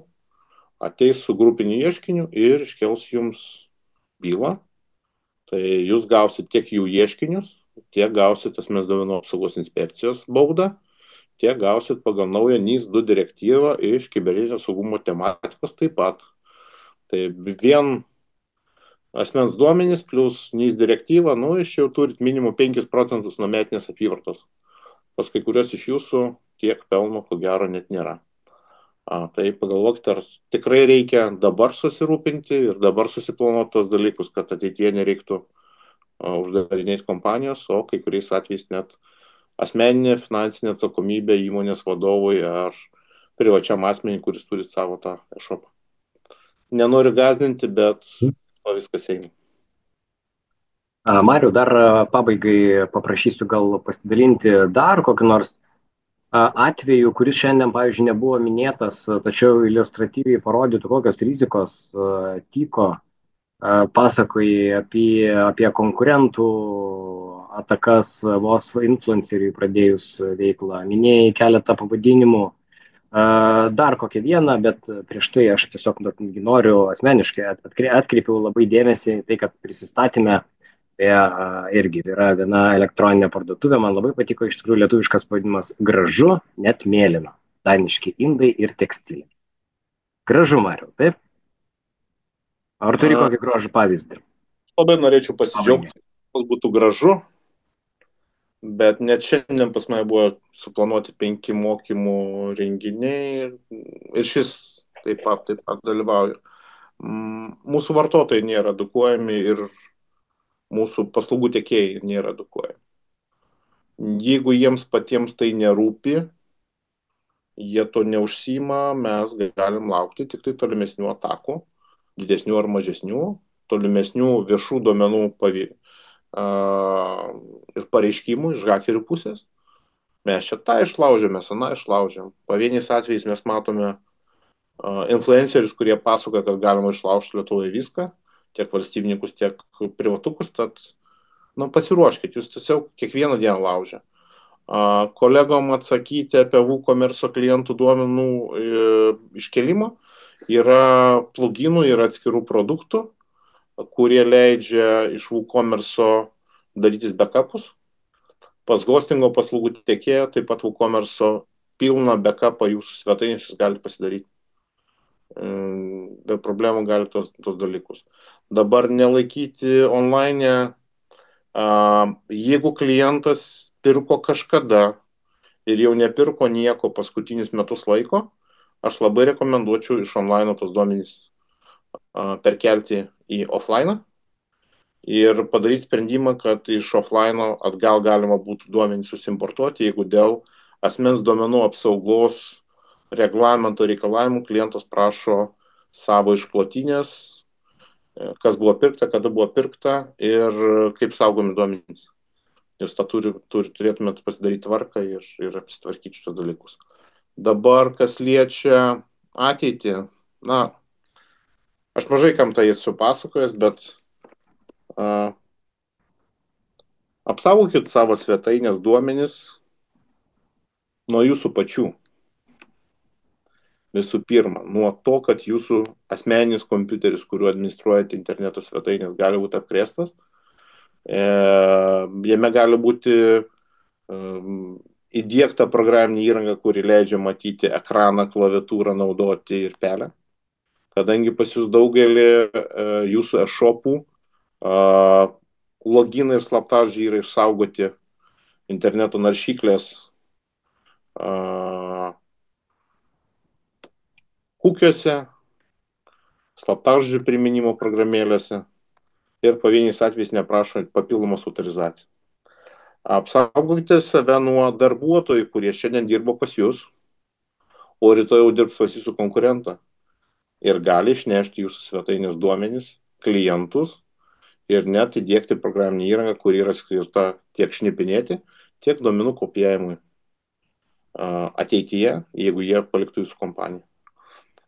ateis su grupiniu ieškiniu ir iškels jums bylą. Tai jūs gausit tiek jų ieškinius, tiek gausit asmens duomenų apsaugos inspekcijos baudą, tiek gausit pagal naują NIS2 direktyvą iš kibernetinio saugumo tematikos taip pat. Tai vien asmens duomenys plus NIS direktyva, iš jau turit minimum 5% nuo metinės apyvartos. Pas kai kurios iš jūsų tiek pelno, ko gero, net nėra. Tai pagalvokite, ar tikrai reikia dabar susirūpinti ir dabar susiplanuoti tos dalykus, kad ateityje nereiktų uždarinėti kompanijos, o kai kuriais atvejais net asmeninė finansinė atsakomybė įmonės vadovui ar privačiam asmeniui, kuris turi savo tą e-shopą. Nenoriu gąsdinti, bet to viskas eina. Mariau, dar pabaigai paprašysiu gal pasidalinti dar kokį nors atveju, kuris šiandien, pavyzdžiui, nebuvo minėtas, tačiau iliustratyviai parodytų, kokios rizikos tyko. Pasakojai apie konkurentų atakas vos influenceriui pradėjus veiklą. Minėjai keletą pavadinimų, dar kokią vieną, bet prieš tai aš tiesiog noriu asmeniškai atkreipiau labai dėmesį į tai, kad prisistatėme. Irgi yra viena elektroninė parduotuvė, man labai patiko iš tikrųjų lietuviškas pavadinimas gražu, net mėlyna, daniški indai ir tekstilė. Gražu, Mariau, taip? Ar turi kokį gražų pavyzdį? Labai norėčiau pasidžiaugti, kas būtų gražu, bet net šiandien pas mane buvo suplanuoti 5 mokymų renginiai ir šis taip pat dalyvauju. Mūsų vartotojai nėra edukuojami ir mūsų paslaugų tiekėjai nėra edukuojami. Jeigu jiems patiems tai nerūpi, jie to neužsima, mes galim laukti tik tai tolimesnių atakų, didesnių ar mažesnių, tolimesnių viešų duomenų ir pareiškimų iš hakerių pusės. Mes čia tą išlaužėm, mes aną išlaužėm. Pavieniais atvejais mes matome influencerius, kurie pasakoja, kad galima išlaužti Lietuvoje viską, tiek valstybininkus, tiek privatukus, tad pasiruoškit, jūs tiesiog kiekvieną dieną laužia. Kolegom atsakyti apie WooCommerce klientų duomenų iškelimą yra pluginų ir atskirų produktų, kurie leidžia iš WooCommerce darytis backupus. Pas hostingo paslaugų tiekėją taip pat WooCommerce pilną backupą jūsų svetainės jūs galite pasidaryti. Be problemų gali tos dalykus. Dabar nelaikyti online Jeigu klientas pirko kažkada ir jau nepirko nieko paskutinius metus laiko, aš labai rekomenduočiau iš online tos duomenys perkelti į offline ir padaryti sprendimą, kad iš offline atgal galima būtų duomenys susimportuoti, jeigu dėl asmens duomenų apsaugos reglamento reikalavimų klientas prašo savo išklotinės, kas buvo pirkta, kada buvo pirkta ir kaip saugomi duomenys. Jūs tą turėtumėte pasidaryti tvarką ir apsitvarkyti šitos dalykus. Dabar, kas liečia ateitį, na, aš mažai kam tai esu pasakojęs, bet apsaugokit savo svetainės duomenis nuo jūsų pačių. Visų pirma, nuo to, kad jūsų asmeninis kompiuteris, kuriuo administruojate interneto svetainės, gali būti apkrėstas. Jame gali būti įdiegta programinė įranga, kuri leidžia matyti ekraną, klaviatūrą, naudoti ir pelę. Kadangi pas jūs daugelį jūsų e-shopų loginai ir slaptažodžiai yra išsaugoti interneto naršyklės kukiuose, slaptažodžių priminimo programėlėse ir pavieniais atvejais neprašo papildomos autorizacijos. Apsaugokite save nuo darbuotojų, kurie šiandien dirbo pas jūs, o rytoj jau dirbs pas jūsų konkurentą ir gali išnešti jūsų svetainės duomenis, klientus ir net įdiegti programinį įrangą, kuri yra skirta tiek šnipinėti, tiek duomenų kopijavimui ateityje, jeigu jie paliktų jūsų kompaniją.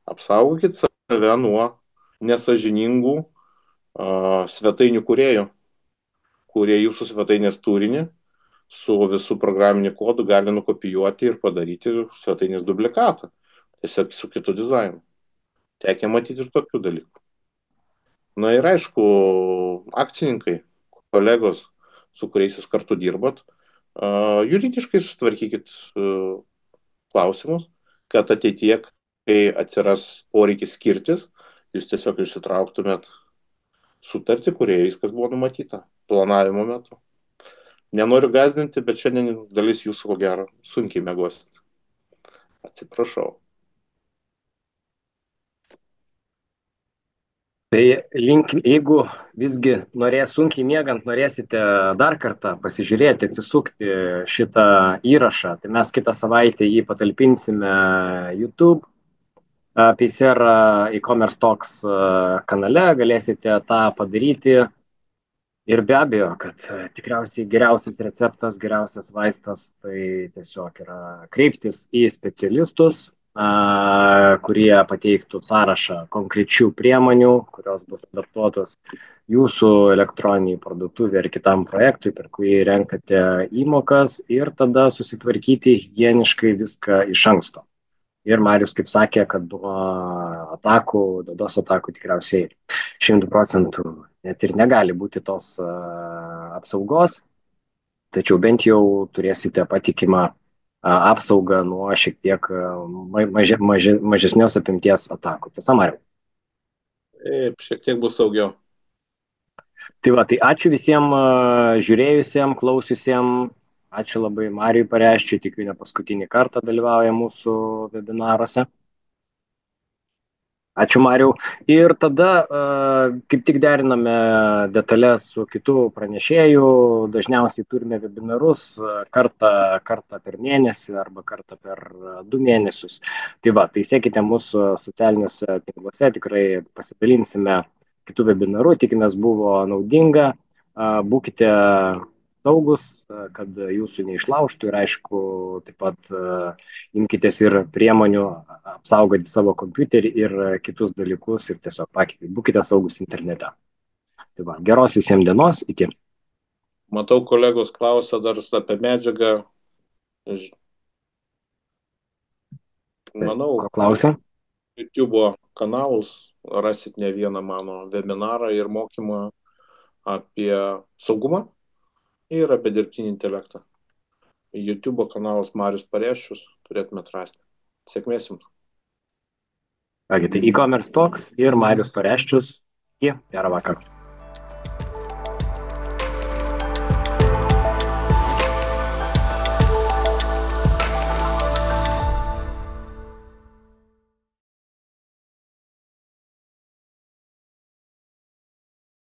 Apsaugokit save nuo nesąžiningų svetainių kūrėjų, kurie jūsų svetainės turinį su visų programiniu kodu gali nukopijuoti ir padaryti svetainės duplikatą, tiesiog su kitu dizainu. Tekia matyti ir tokių dalykų. Na ir aišku, akcininkai, kolegos, su kuriais jūs kartu dirbat, juridiškai sutvarkykit klausimus, kad ateityje, kai atsiras poreikis skirtis, jūs tiesiog išsitrauktumėt sutartį, kurioje viskas buvo numatyta planavimo metu. Nenoriu gazdinti, bet šiandien dalis jūsų, ko gero, sunkiai miegosit. Atsiprašau. Tai jeigu visgi sunkiai miegant norėsite dar kartą pasižiūrėti, atsisukti šitą įrašą, tai mes kitą savaitę jį patalpinsime YouTube, Pacer e-commerce talks kanale, galėsite tą padaryti. Ir be abejo, kad tikriausiai geriausias receptas, geriausias vaistas, tai tiesiog yra kreiptis į specialistus, kurie pateiktų sąrašą konkrečių priemonių, kurios bus adaptuotos jūsų elektroniniai parduotuvė ar kitam projektui, per kurį renkate įmokas ir tada susitvarkyti higieniškai viską iš anksto. Ir Marius, kaip sakė, kad nuo atakų, DDoS atakų tikriausiai 100% net ir negali būti tos apsaugos, tačiau bent jau turėsite patikimą apsaugą nuo šiek tiek mažesnios apimties atakų. Tiesa, Mariau? Šiek tiek bus saugiau. Tai va, tai ačiū visiems žiūrėjusiems, klausiusiems. Ačiū labai Marijui Pareščiui, tikiu ne paskutinį kartą dalyvauja mūsų webinaruose. Ačiū Mariau. Ir tada kaip tik deriname detalės su kitų pranešėjų. Dažniausiai turime webinarus kartą per mėnesį arba kartą per 2 mėnesius. Tai va, tai sekite mūsų socialiniuose tinkluose, tikrai pasidalinsime kitų webinarų, tikimės buvo naudinga. Būkite saugus, kad jūsų neišlaužtų ir aišku, taip pat imkitės ir priemonių apsaugoti savo kompiuterį ir kitus dalykus ir tiesiog būkite saugus internete. Tai va, geros visiems dienos, iki. Matau, kolegos klausia dar apie medžiagą. Manau, ko klausia? YouTube kanalus rasit ne vieną mano webinarą ir mokymą apie saugumą ir apie dirbtinį intelektą. YouTube kanalas Marius Pareščius turėtumėt rasti. Sėkmės jums. Kągi, tai e-commerce talks ir Marius Pareščius. Gerą vakarą.